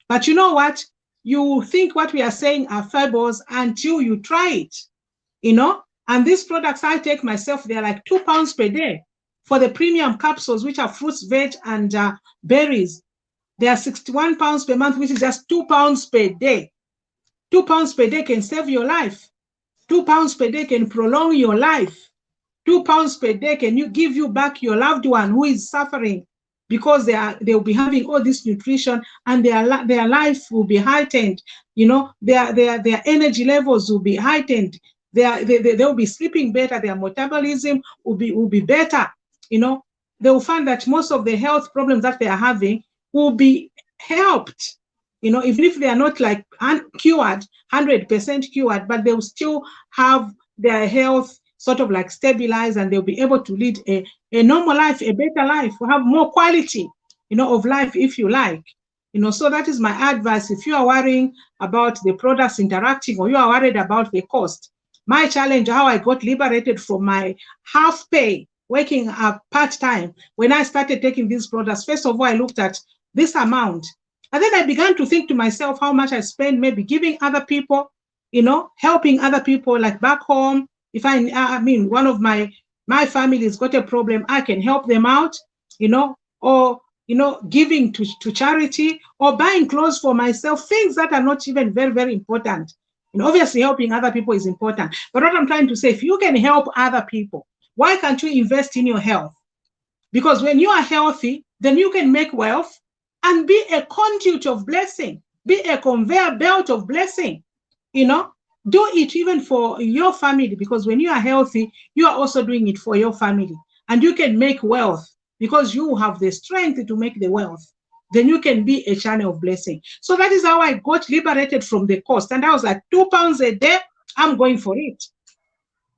But you know what? You think what we are saying are fables until you try it, And these products I take myself, they're like £2 per day. For the premium capsules, which are fruits, veg, and berries, they are £61 per month, which is just £2 per day. £2 per day can save your life. £2 per day can prolong your life. £2 per day can give you back your loved one who is suffering, because they'll be having all this nutrition, and their life will be heightened. Their energy levels will be heightened. They'll be sleeping better. Their metabolism will be better. They will find that most of the health problems that they are having will be helped. Even if they are not like cured, 100% cured, but they'll still have their health sort of like stabilized, and they'll be able to lead a normal life, a better life, have more quality, of life, if you like. So that is my advice. If you are worrying about the products interacting, or you are worried about the cost, my challenge, how I got liberated from my half pay, working part-time, when I started taking these products, first of all, I looked at this amount. And then I began to think to myself how much I spend maybe giving other people, helping other people, like back home. If one of my family has got a problem, I can help them out, or, giving to charity, or buying clothes for myself, things that are not even very, very important. Obviously, helping other people is important. But what I'm trying to say, if you can help other people, why can't you invest in your health? Because when you are healthy, then you can make wealth and be a conduit of blessing, be a conveyor belt of blessing. Do it even for your family, because when you are healthy, you are also doing it for your family. And you can make wealth because you have the strength to make the wealth. Then you can be a channel of blessing. So that is how I got liberated from the cost. And I was like, £2 a day, I'm going for it.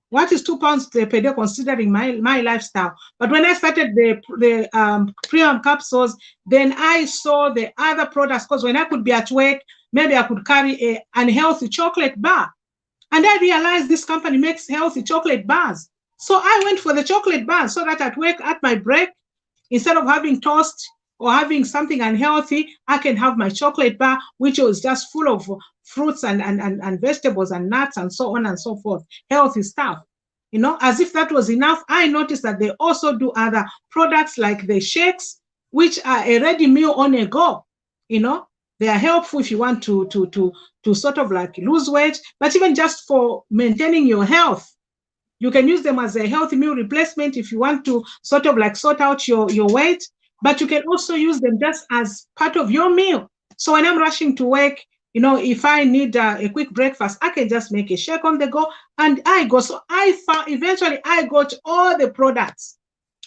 What is £2 per day considering my lifestyle? But when I started the premium capsules, then I saw the other products, because when I could be at work, maybe I could carry an unhealthy chocolate bar. And I realized this company makes healthy chocolate bars. So I went for the chocolate bars, so that at work, at my break, instead of having toast or having something unhealthy, I can have my chocolate bar, which was just full of fruits and vegetables and nuts and so on and so forth, healthy stuff. As if that was enough, I noticed that they also do other products like the shakes, which are a ready meal on a go. They are helpful if you want to sort of like lose weight, but even just for maintaining your health. You can use them as a healthy meal replacement if you want to sort of like sort out your weight, but you can also use them just as part of your meal. So when I'm rushing to work, if I need a quick breakfast, I can just make a shake on the go, and I go. So eventually I got all the products.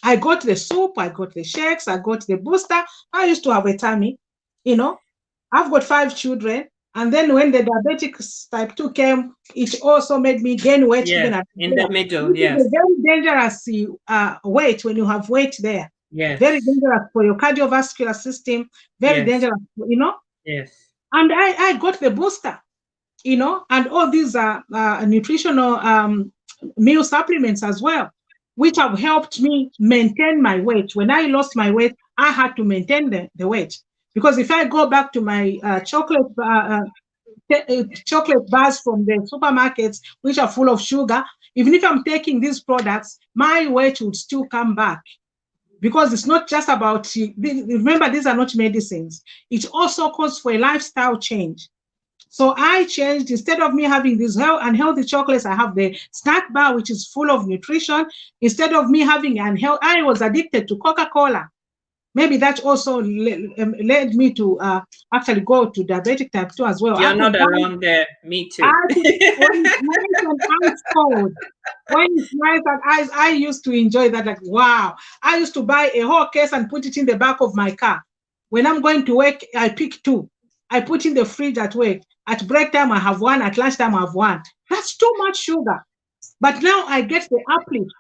I got the soup, I got the shakes, I got the booster. I used to have a tummy, I've got 5 children. And then when the diabetic type 2 came, it also made me gain weight. Yeah, even at in the middle, yes. It's a very dangerous weight when you have weight there. Yes. Very dangerous for your cardiovascular system. Very dangerous, Yes. And I got the booster, and all these are nutritional meal supplements as well, which have helped me maintain my weight. When I lost my weight, I had to maintain the weight. Because if I go back to my chocolate bars from the supermarkets, which are full of sugar, even if I'm taking these products, my weight would still come back. Because it's not just about, remember, these are not medicines. It also calls for a lifestyle change. So I changed. Instead of me having these unhealthy chocolates, I have the snack bar, which is full of nutrition. Instead of me having unhealthy, I was addicted to Coca-Cola. Maybe that also led me to actually go to diabetic type 2 as well. You're not alone there. Me too. I could, when it's nice and ice cold, when it's nice and ice, I used to enjoy that. Like, wow. I used to buy a whole case and put it in the back of my car. When I'm going to work, I pick two. I put in the fridge at work. At break time, I have one. At lunchtime, I have one. That's too much sugar. But now I get the uplift,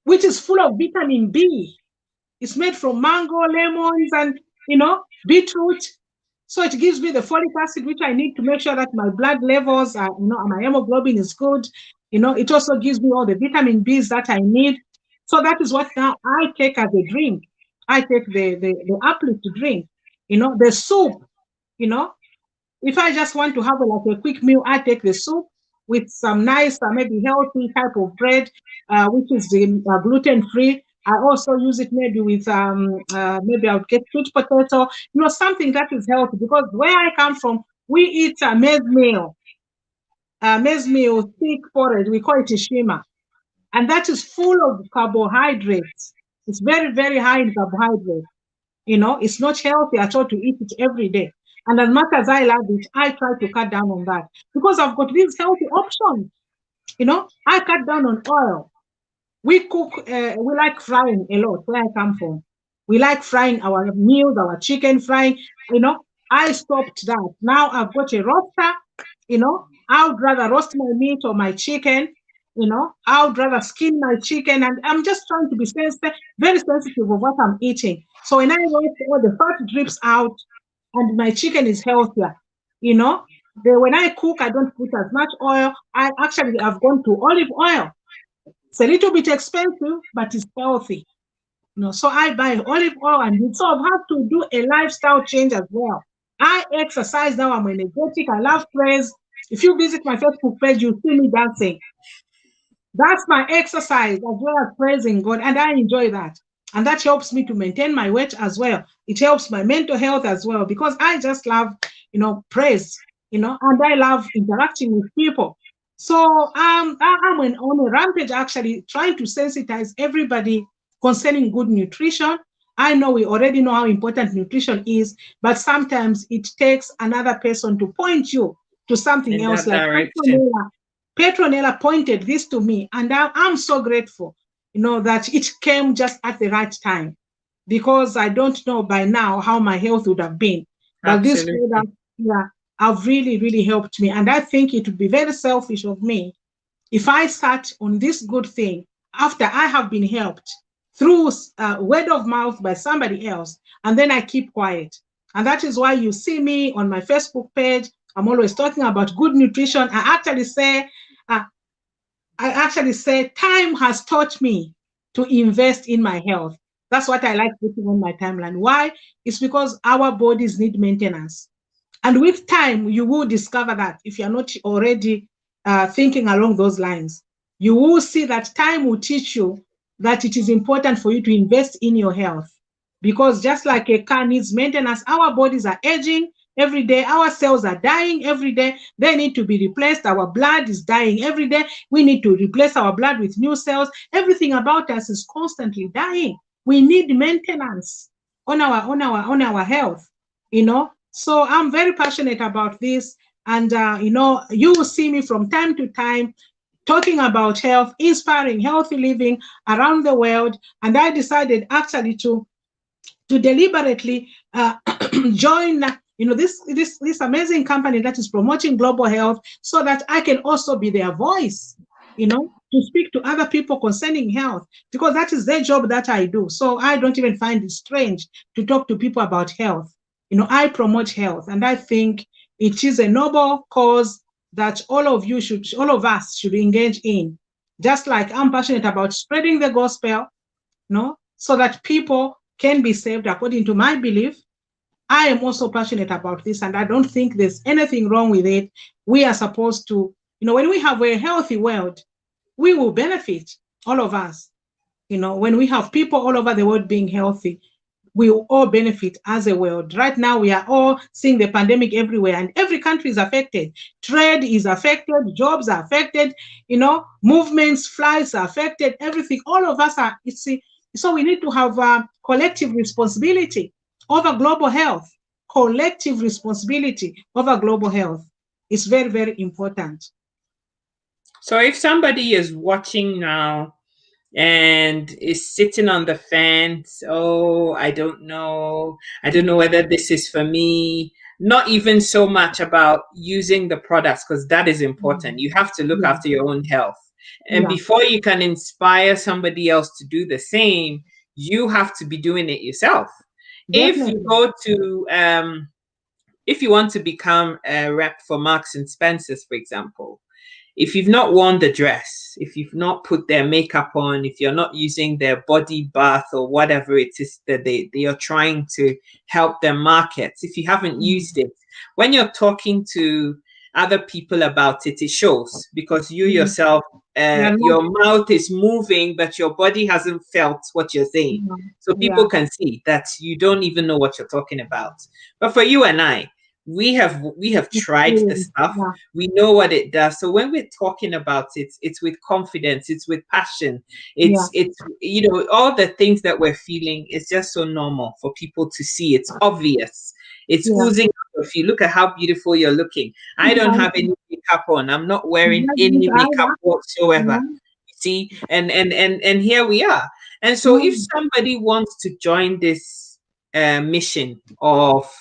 which is full of vitamin B. It's made from mango, lemons, and beetroot. So it gives me the folic acid, which I need to make sure that my blood levels are, my hemoglobin is good. It also gives me all the vitamin Bs that I need. So that is what now I take as a drink. I take the uplift drink. The soup, if I just want to have like a quick meal, I take the soup with some nice, maybe healthy type of bread, which is gluten-free. I also use it maybe with maybe I'll get sweet potato, something that is healthy. Because where I come from, we eat maize meal, thick porridge. We call it ishima, and that is full of carbohydrates. It's very, very high in carbohydrates. It's not healthy at all to eat it every day. And as much as I love it, I try to cut down on that because I've got these healthy options. I cut down on oil. We cook, we like frying a lot where I come from. We like frying our meals, our chicken frying. I stopped that. Now I've got a roaster. I would rather roast my meat or my chicken. I would rather skin my chicken, and I'm just trying to be very sensitive of what I'm eating. So when I roast, all the fat drips out, and my chicken is healthier. When I cook, I don't put as much oil. I've gone to olive oil. It's a little bit expensive, but it's healthy. So I buy olive oil, and so I've had to do a lifestyle change as well. I exercise now. I'm energetic. I love praise. If you visit my Facebook page, you'll see me dancing. That's my exercise as well as praising God, and I enjoy that. And that helps me to maintain my weight as well. It helps my mental health as well because I just love, praise, and I love interacting with people. So I'm on a rampage actually trying to sensitize everybody concerning good nutrition. I know we already know how important nutrition is, but sometimes it takes another person to point you to something in else. that Like direction. Petronella pointed this to me, and I'm so grateful, that it came just at the right time, because I don't know by now how my health would have been. But this Absolutely. product, have really, really helped me. And I think it would be very selfish of me if I sat on this good thing after I have been helped through word of mouth by somebody else, and then I keep quiet. And that is why you see me on my Facebook page. I'm always talking about good nutrition. I actually say time has taught me to invest in my health. That's what I like putting on my timeline. Why? It's because our bodies need maintenance. And with time, you will discover that if you're not already thinking along those lines, you will see that time will teach you that it is important for you to invest in your health. Because just like a car needs maintenance, our bodies are aging every day. Our cells are dying every day. They need to be replaced. Our blood is dying every day. We need to replace our blood with new cells. Everything about us is constantly dying. We need maintenance on our health, So I'm very passionate about this. And, you will see me from time to time talking about health, inspiring healthy living around the world. And I decided actually to deliberately join this amazing company that is promoting global health, so that I can also be their voice, to speak to other people concerning health, because that is their job that I do. So I don't even find it strange to talk to people about health. I promote health, and I think it is a noble cause that all of us should engage in. Just like I'm passionate about spreading the gospel, so that people can be saved according to my belief. I am also passionate about this, and I don't think there's anything wrong with it. We are supposed to, when we have a healthy world, we will benefit, all of us. When we have people all over the world being healthy, we will all benefit as a world. Right now, we are all seeing the pandemic everywhere, and every country is affected. Trade is affected, jobs are affected, movements, flights are affected, everything. All of us are, so we need to have a collective responsibility over global health. Collective responsibility over global health is very, very important. So if somebody is watching now and is sitting on the fence, oh, I don't know whether this is for me, not even so much about using the products, because that is important. You have to look after your own health, and before you can inspire somebody else to do the same, you have to be doing it yourself. Definitely. If you want to become a rep for Marks and Spencers, for example, if you've not worn the dress, if you've not put their makeup on, if you're not using their body bath or whatever it is that they are trying to help them market, if you haven't used it, when you're talking to other people about it, it shows, because you yourself, your mouth is moving, but your body hasn't felt what you're saying. So people can see that you don't even know what you're talking about. But for you and I, we have tried the stuff. We know what it does. So when we're talking about it, it's with confidence, it's with passion, it's all the things that we're feeling is just so normal for people to see. It's obvious, it's oozing out of you. Look at how beautiful you're looking. I don't have any makeup on, I'm not wearing any makeup whatsoever. You see, and here we are. And so if somebody wants to join this mission of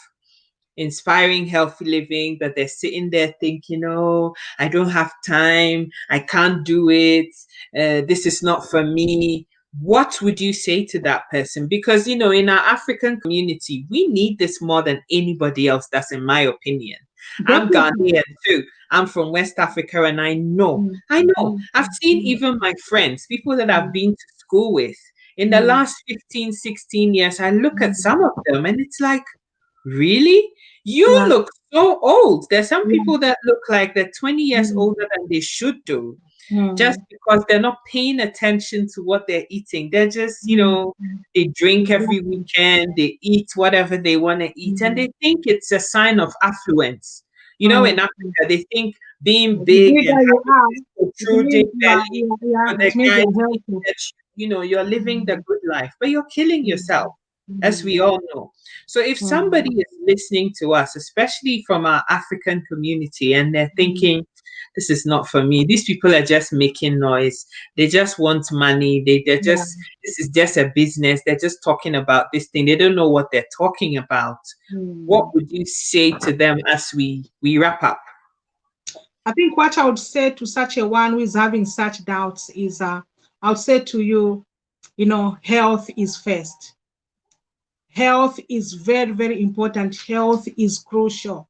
inspiring healthy living, but they're sitting there thinking, oh, I don't have time, I can't do it, this is not for me, what would you say to that person? Because in our African community, we need this more than anybody else. That's in my opinion. I'm Ghanaian too. I'm from West Africa, and I know I've seen even my friends, people that I've been to school with in the last 15, 16 years, I look at some of them and it's like, really? You look so old. There's some people that look like they're 20 years older than they should do, just because they're not paying attention to what they're eating. They're just, they drink every weekend, they eat whatever they want to eat, and they think it's a sign of affluence. In Africa, they think being big and having this protruding belly, for the guys, you're living the good life, but you're killing yourself, as we all know. So if somebody is listening to us, especially from our African community, and they're thinking, this is not for me, these people are just making noise, they just want money, they're just, this is just a business, they're just talking about this thing, they don't know what they're talking about, what would you say to them as we wrap up? I think what I would say to such a one who is having such doubts is, I would say to you, health is first. Health is very, very important. Health is crucial,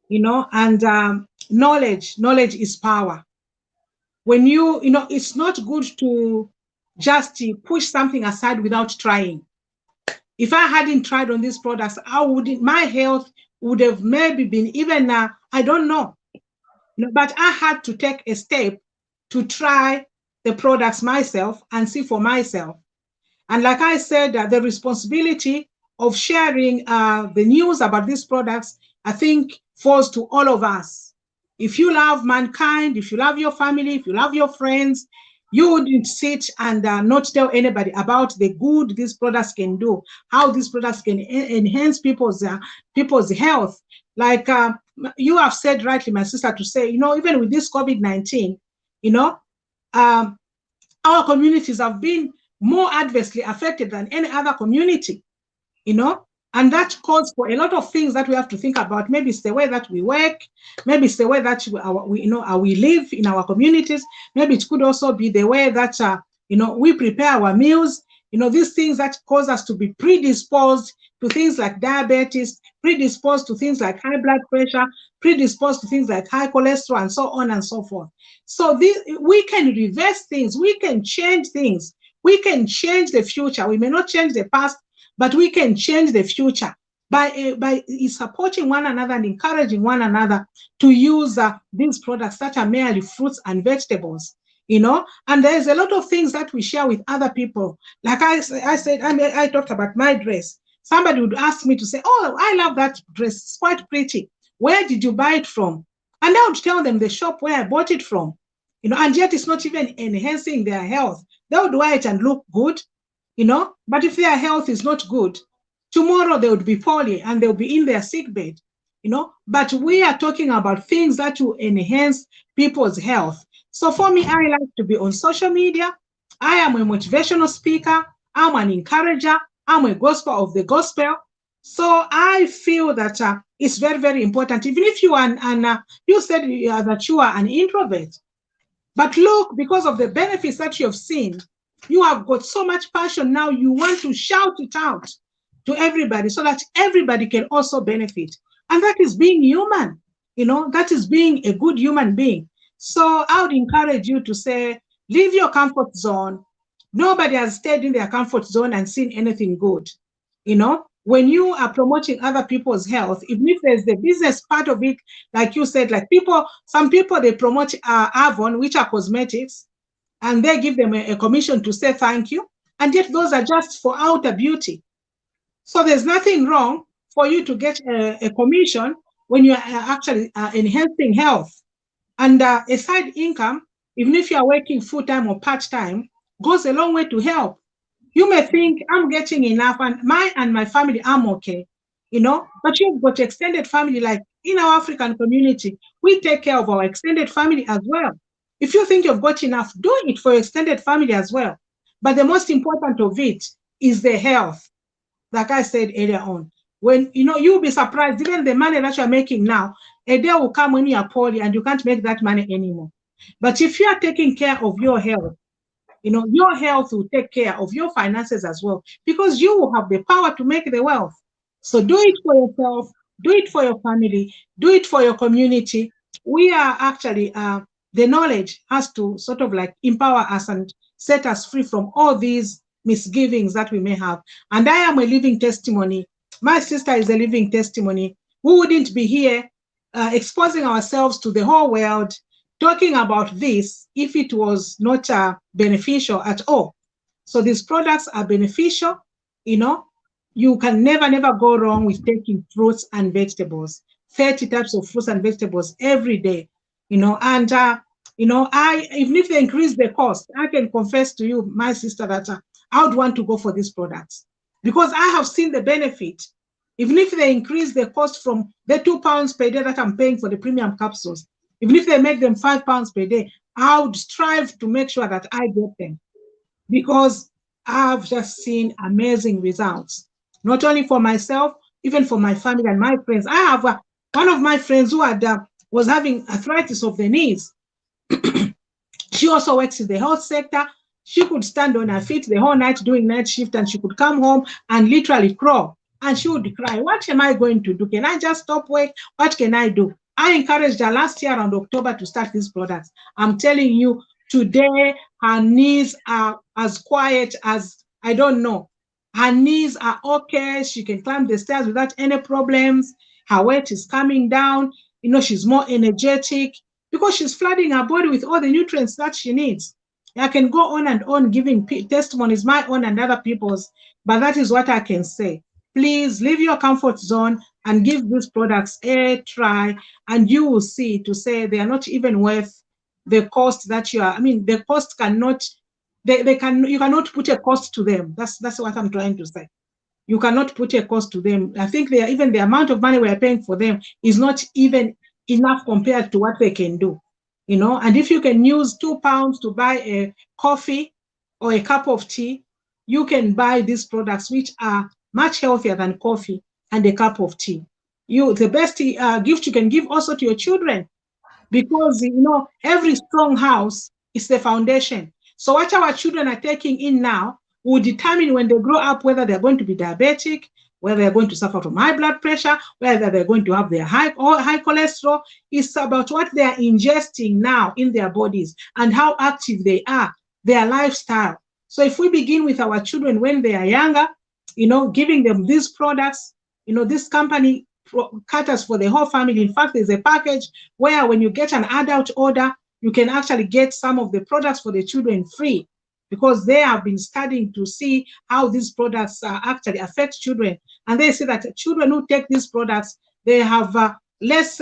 and knowledge is power. When it's not good to just push something aside without trying. If I hadn't tried on these products, my health would have maybe been even, I don't know. But I had to take a step to try the products myself and see for myself. And like I said, the responsibility of sharing the news about these products, I think, falls to all of us. If you love mankind, if you love your family, if you love your friends, you wouldn't sit and not tell anybody about the good these products can do, how these products can enhance people's health. Like you have said rightly, my sister, to say, even with this COVID-19, our communities have been more adversely affected than any other community, and that calls for a lot of things that we have to think about. Maybe it's the way that we work, maybe it's the way that we live in our communities. Maybe it could also be the way that we prepare our meals. These things that cause us to be predisposed to things like diabetes, predisposed to things like high blood pressure, predisposed to things like high cholesterol, and so on and so forth. So we can reverse things, we can change things, we can change the future. We may not change the past, but we can change the future by supporting one another and encouraging one another to use these products that are merely fruits and vegetables. And there's a lot of things that we share with other people. Like I said, I talked about my dress. Somebody would ask me to say, oh, I love that dress. It's quite pretty. Where did you buy it from? And I would tell them the shop where I bought it from. And yet it's not even enhancing their health. They would wear it and look good, but if their health is not good, tomorrow they would be poorly and they'll be in their sick bed, But we are talking about things that will enhance people's health. So for me, I like to be on social media. I am a motivational speaker. I'm an encourager. I'm a gospel of the gospel. So I feel that it's very, very important. Even if you are you said that you are an introvert, but look, because of the benefits that you have seen, you have got so much passion now. You want to shout it out to everybody so that everybody can also benefit. And that is being human, that is being a good human being. So I would encourage you to say, leave your comfort zone. Nobody has stayed in their comfort zone and seen anything good. When you are promoting other people's health, even if there's the business part of it, like you said, like some people, they promote Avon, which are cosmetics, and they give them a commission to say thank you. And yet those are just for outer beauty. So there's nothing wrong for you to get a commission when you're actually enhancing health. And a side income, even if you are working full-time or part-time, goes a long way to help. You may think, I'm getting enough and my family, I'm okay, but you've got extended family. Like in our African community, we take care of our extended family as well. If you think you've got enough, do it for your extended family as well. But the most important of it is the health. Like I said earlier on, when, you'll be surprised, even the money that you're making now, a day will come when you are poorly and you can't make that money anymore. But if you are taking care of your health, your health will take care of your finances as well, because you will have the power to make the wealth. So do it for yourself, do it for your family, do it for your community. We are actually, the knowledge has to sort of like empower us and set us free from all these misgivings that we may have. And I am a living testimony. My sister is a living testimony. We wouldn't be here exposing ourselves to the whole world, talking about this if it was not beneficial at all. So these products are beneficial. You can never go wrong with taking fruits and vegetables, 30 types of fruits and vegetables every day, and even if they increase the cost, I can confess to you, my sister, that I would want to go for these products because I have seen the benefit. Even if they increase the cost from the £2 per day that I'm paying for the premium capsules, even if they make them £5 per day, I would strive to make sure that I get them, because I've just seen amazing results, not only for myself, even for my family and my friends. I have one of my friends who was having arthritis of the knees. She also works in the health sector. She could stand on her feet the whole night doing night shift, and she could come home and literally crawl. And she would cry, what am I going to do? Can I just stop work? What can I do? I encouraged her last year around October to start these products. I'm telling you, today, her knees are as quiet as, I don't know. Her knees are okay. She can climb the stairs without any problems. Her weight is coming down. She's more energetic because she's flooding her body with all the nutrients that she needs. I can go on and on giving testimonies, my own and other people's, but that is what I can say. Please leave your comfort zone and give these products a try, and you will see to say they are not even worth the cost that you are. The cost cannot, you cannot put a cost to them. That's what I'm trying to say. You cannot put a cost to them. I think even the amount of money we are paying for them is not even enough compared to what they can do. And if you can use £2 to buy a coffee or a cup of tea, you can buy these products, which are much healthier than coffee and a cup of tea. The best gift you can give also to your children, because every strong house is the foundation. So what our children are taking in now will determine when they grow up whether they're going to be diabetic, whether they're going to suffer from high blood pressure, whether they're going to have their high cholesterol. It's about what they are ingesting now in their bodies and how active they are, their lifestyle. So if we begin with our children when they are younger, giving them these products, this company caters for the whole family. In fact, there's a package where when you get an adult order, you can actually get some of the products for the children free, because they have been studying to see how these products actually affect children. And they say that children who take these products, they have less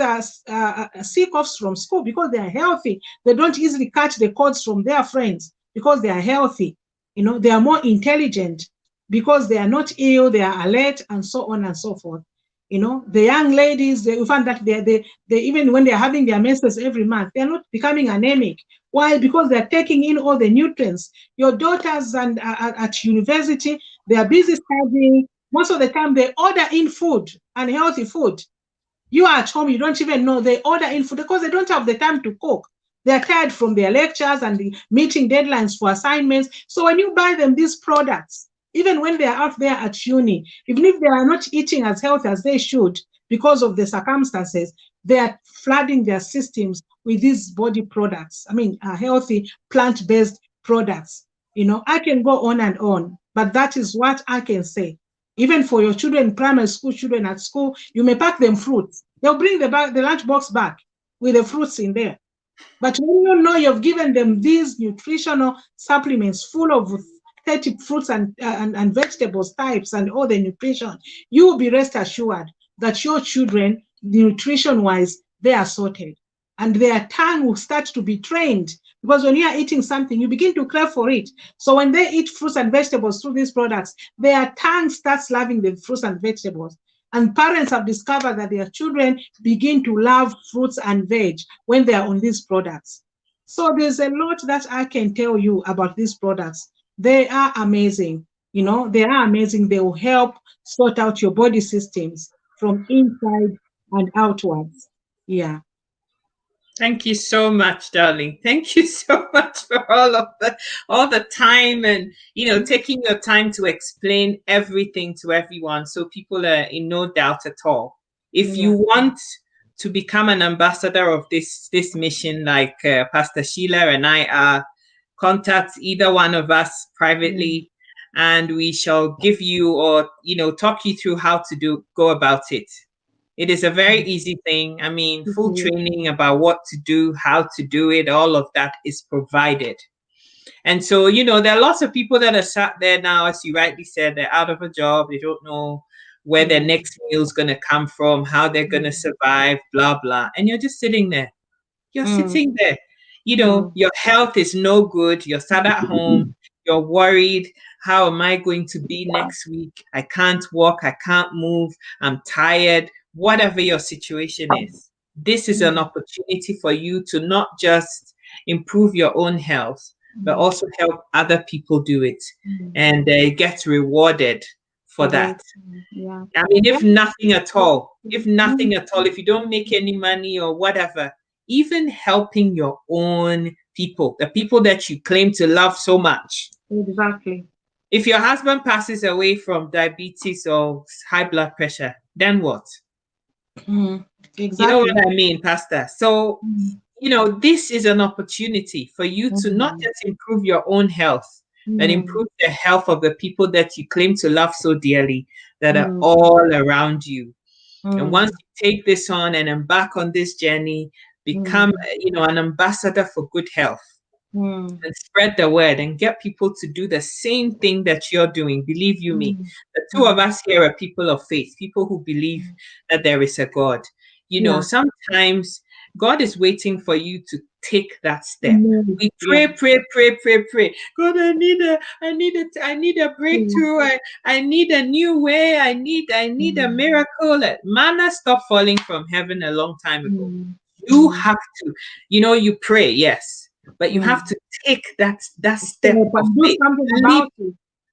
sick offs from school because they are healthy. They don't easily catch the colds from their friends because they are healthy. They are more intelligent because they are not ill, they are alert, and so on and so forth. The young ladies, we find that they even when they're having their menses every month, they're not becoming anemic. Why? Because they're taking in all the nutrients. Your daughters and at university, they are busy studying. Most of the time, they order in food, unhealthy food. You are at home, you don't even know. They order in food because they don't have the time to cook. They're tired from their lectures and the meeting deadlines for assignments. So when you buy them these products, even when they are out there at uni, even if they are not eating as healthy as they should because of the circumstances, they are flooding their systems with these body products. I mean, healthy plant-based products. I can go on, but that is what I can say. Even for your children, primary school children at school, you may pack them fruits. They'll bring the lunch box back with the fruits in there. But when you know you've given them these nutritional supplements full of 30 fruits and vegetables types and all the nutrition, you will be rest assured that your children, nutrition-wise, they are sorted. And their tongue will start to be trained, because when you are eating something, you begin to crave for it. So when they eat fruits and vegetables through these products, their tongue starts loving the fruits and vegetables. And parents have discovered that their children begin to love fruits and veg when they are on these products. So there's a lot that I can tell you about these products. They are amazing. They are amazing. They will help sort out your body systems from inside and outwards. Yeah. Thank you so much, darling. Thank you so much for all the time and taking your time to explain everything to everyone, so people are in no doubt at all. If you want to become an ambassador of this mission, like Pastor Sheila and I are, contact either one of us privately, and we shall give you or talk you through how to go about it. It is a very easy thing. I mean, full training about what to do, how to do it, all of that is provided. And so, there are lots of people that are sat there now, as you rightly said, they're out of a job. They don't know where their next meal is going to come from, how they're going to survive, blah, blah. And you're just sitting there. You're sitting there. Your health is no good. You're sat at home. You're worried. How am I going to be next week? I can't walk. I can't move. I'm tired. Whatever your situation is, this is an opportunity for you to not just improve your own health, but also help other people do it and get rewarded for that. Yeah. I mean, if nothing at all, if you don't make any money or whatever, even helping your own people, the people that you claim to love so much. Exactly. If your husband passes away from diabetes or high blood pressure, then what? Exactly. You know what I mean, Pastor? So, this is an opportunity for you to not just improve your own health, but improve the health of the people that you claim to love so dearly, that are all around you. And once you take this on and embark on this journey, become, an ambassador for good health. And spread the word and get people to do the same thing that you're doing. Believe you me, the two of us here are people of faith, people who believe that there is a God. Sometimes God is waiting for you to take that step. We pray. God, I need a breakthrough. I need a new way. I need a miracle. Manna stopped falling from heaven a long time ago. You have to, you pray, yes. But you have to take that step of faith.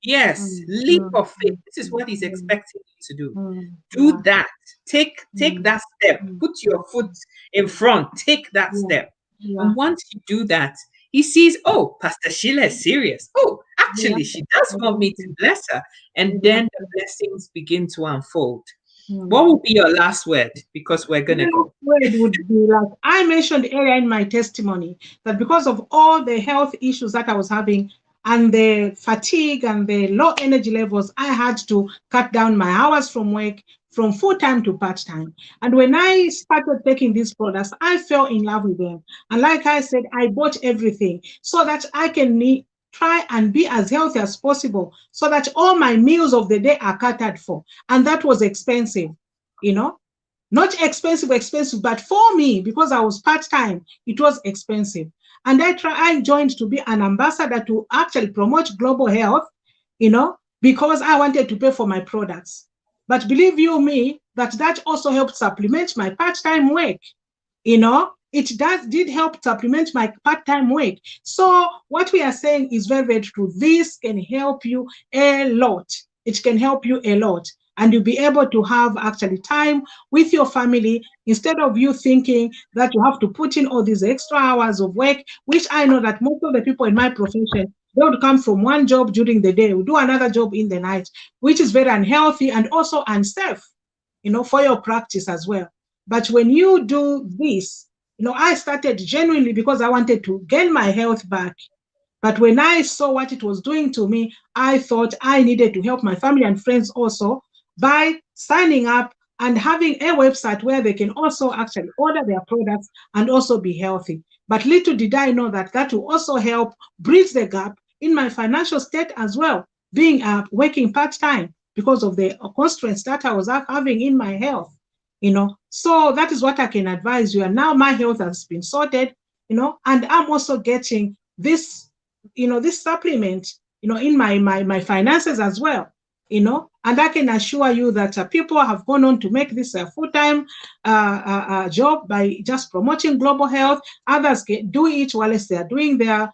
Leap of faith. This is what he's expecting you to do. Do that. Take that step. Put your foot in front. Take that step. And once you do that, he sees, oh, Pastor Sheila is serious. Oh, actually, she does want me to bless her. And then the blessings begin to unfold. What will be your last word? Because we're going to go. Word would be like I mentioned earlier in my testimony, that because of all the health issues that I was having and the fatigue and the low energy levels, I had to cut down my hours from work from full-time to part-time. And when I started taking these products, I fell in love with them. And like I said, I bought everything so that I can try and be as healthy as possible so that all my meals of the day are catered for. And that was expensive, you know, not expensive, but for me, because I was part-time, it was expensive. And I joined to be an ambassador to actually promote global health, because I wanted to pay for my products. But believe you me, that also helped supplement my part-time work. It did help supplement my part-time work. So what we are saying is very, very true. This can help you a lot. It can help you a lot. And you'll be able to have actually time with your family instead of you thinking that you have to put in all these extra hours of work, which I know that most of the people in my profession, they would come from one job during the day, will do another job in the night, which is very unhealthy and also unsafe, for your practice as well. But when you do this, I started genuinely because I wanted to gain my health back. But when I saw what it was doing to me, I thought I needed to help my family and friends also by signing up and having a website where they can also actually order their products and also be healthy. But little did I know that will also help bridge the gap in my financial state as well, being working part-time because of the constraints that I was having in my health. So that is what I can advise you. And now my health has been sorted, and I'm also getting this supplement, in my finances as well, and I can assure you that people have gone on to make this a full-time job by just promoting global health. Others can do it while they are doing their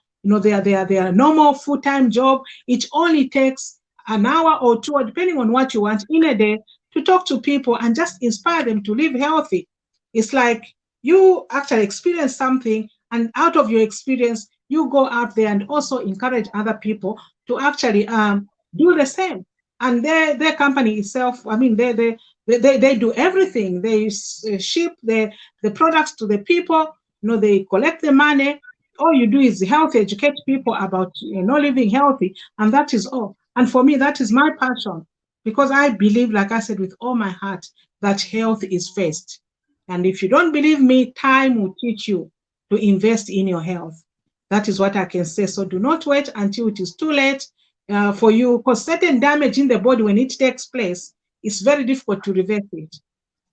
normal full-time job. It only takes an hour or two, depending on what you want in a day, to talk to people and just inspire them to live healthy. It's like you actually experience something, and out of your experience, you go out there and also encourage other people to actually do the same. And their company itself, I mean, they do everything. They ship the products to the people. They collect the money. All you do is help educate people about living healthy, and that is all. And for me, that is my passion, because I believe, like I said, with all my heart, that health is first. And if you don't believe me, time will teach you to invest in your health. That is what I can say. So do not wait until it is too late for you, because certain damage in the body, when it takes place, it's very difficult to reverse it.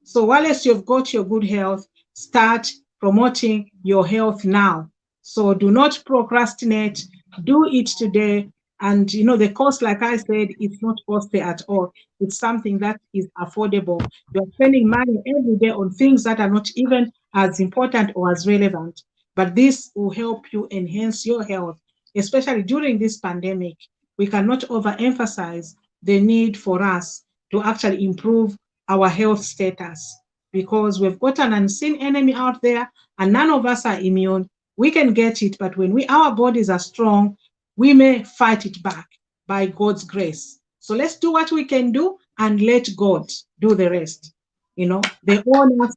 So while you've got your good health, start promoting your health now. So do not procrastinate. Do it today. And the cost, like I said, it's not costly at all. It's something that is affordable. You're spending money every day on things that are not even as important or as relevant. But this will help you enhance your health, especially during this pandemic. We cannot overemphasize the need for us to actually improve our health status, because we've got an unseen enemy out there and none of us are immune. We can get it, but when our bodies are strong, we may fight it back by God's grace. So let's do what we can do and let God do the rest. The honor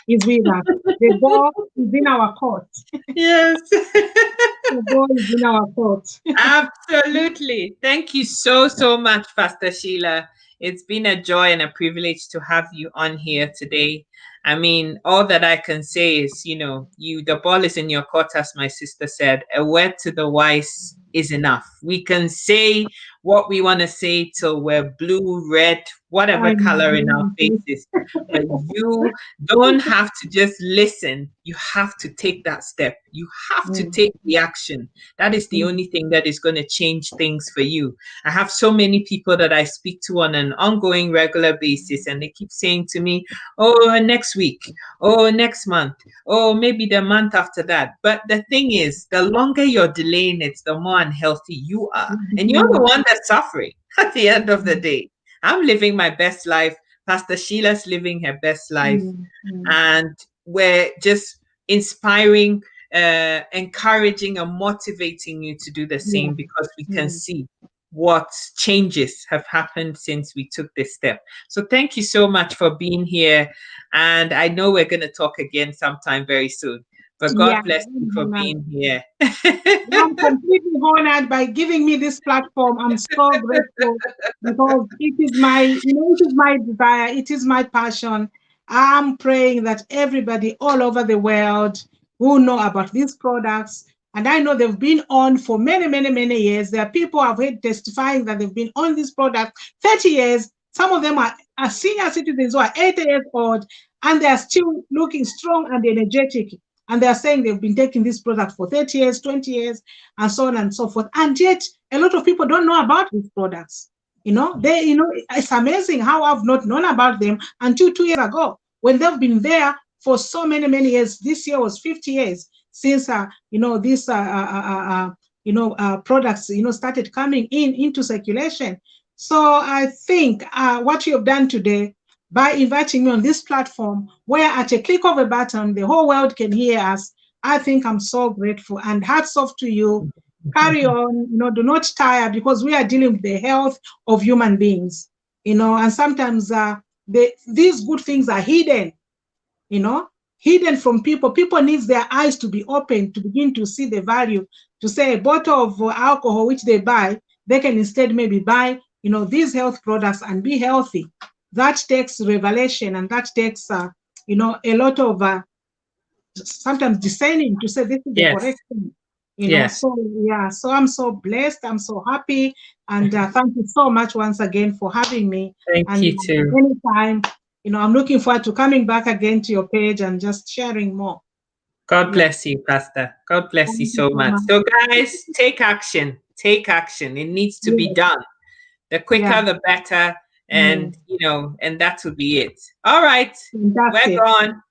is with us. The ball is in our court. Yes. The ball is in our court. Absolutely. Thank you so, so much, Pastor Sheila. It's been a joy and a privilege to have you on here today. I mean, all that I can say is, the ball is in your court, as my sister said. A word to the wise is enough. We can say what we want to say till we're blue, red, whatever color in our faces. But you don't have to just listen. You have to take that step. You have to take the action. That is the only thing that is going to change things for you. I have so many people that I speak to on an ongoing, regular basis, and they keep saying to me, oh, next week, oh, next month, oh, maybe the month after that. But the thing is, the longer you're delaying it, the more unhealthy you are. And you're the one that's suffering at the end of the day. I'm living my best life. Pastor Sheila's living her best life. And we're just inspiring, encouraging and motivating you to do the same, because we can see what changes have happened since we took this step. So thank you so much for being here. And I know we're going to talk again sometime very soon. But Yeah, God bless you for being here. I'm completely honored by giving me this platform. I'm so grateful because it is my, it is my desire. It is my passion. I'm praying that everybody all over the world who know about these products, and I know they've been on for many, many, many years. There are people I've heard testifying that they've been on this product 30 years. Some of them are senior citizens who are 80 years old, and they are still looking strong and energetic, and they are saying they've been taking this product for 30 years, 20 years, and so on and so forth. And yet, a lot of people don't know about these products. It's amazing how I've not known about them until 2 years ago when they've been there for so many, many years. This year was 50 years since, these, products, started coming into circulation. So I think what you have done today by inviting me on this platform where at a click of a button, the whole world can hear us. I think I'm so grateful, and hats off to you. Carry on, do not tire, because we are dealing with the health of human beings, and sometimes these good things are hidden, hidden from people. People needs their eyes to be open to begin to see the value, to say a bottle of alcohol which they buy, they can instead maybe buy, these health products and be healthy. That takes revelation, and that takes, a lot of sometimes discerning to say this is the Yes, correct thing. yes. So yeah, so I'm so blessed, I'm so happy, and thank you so much once again for having me. Thank And you too. anytime, I'm looking forward to coming back again to your page and just sharing more. God Yeah, bless you, Pastor. God bless you thank you so so much. much. So, guys, take action. Take action. It needs to be Yes, done. The yeah, quicker, the better. yeah, And that will be it. All right. We're fantastic. gone.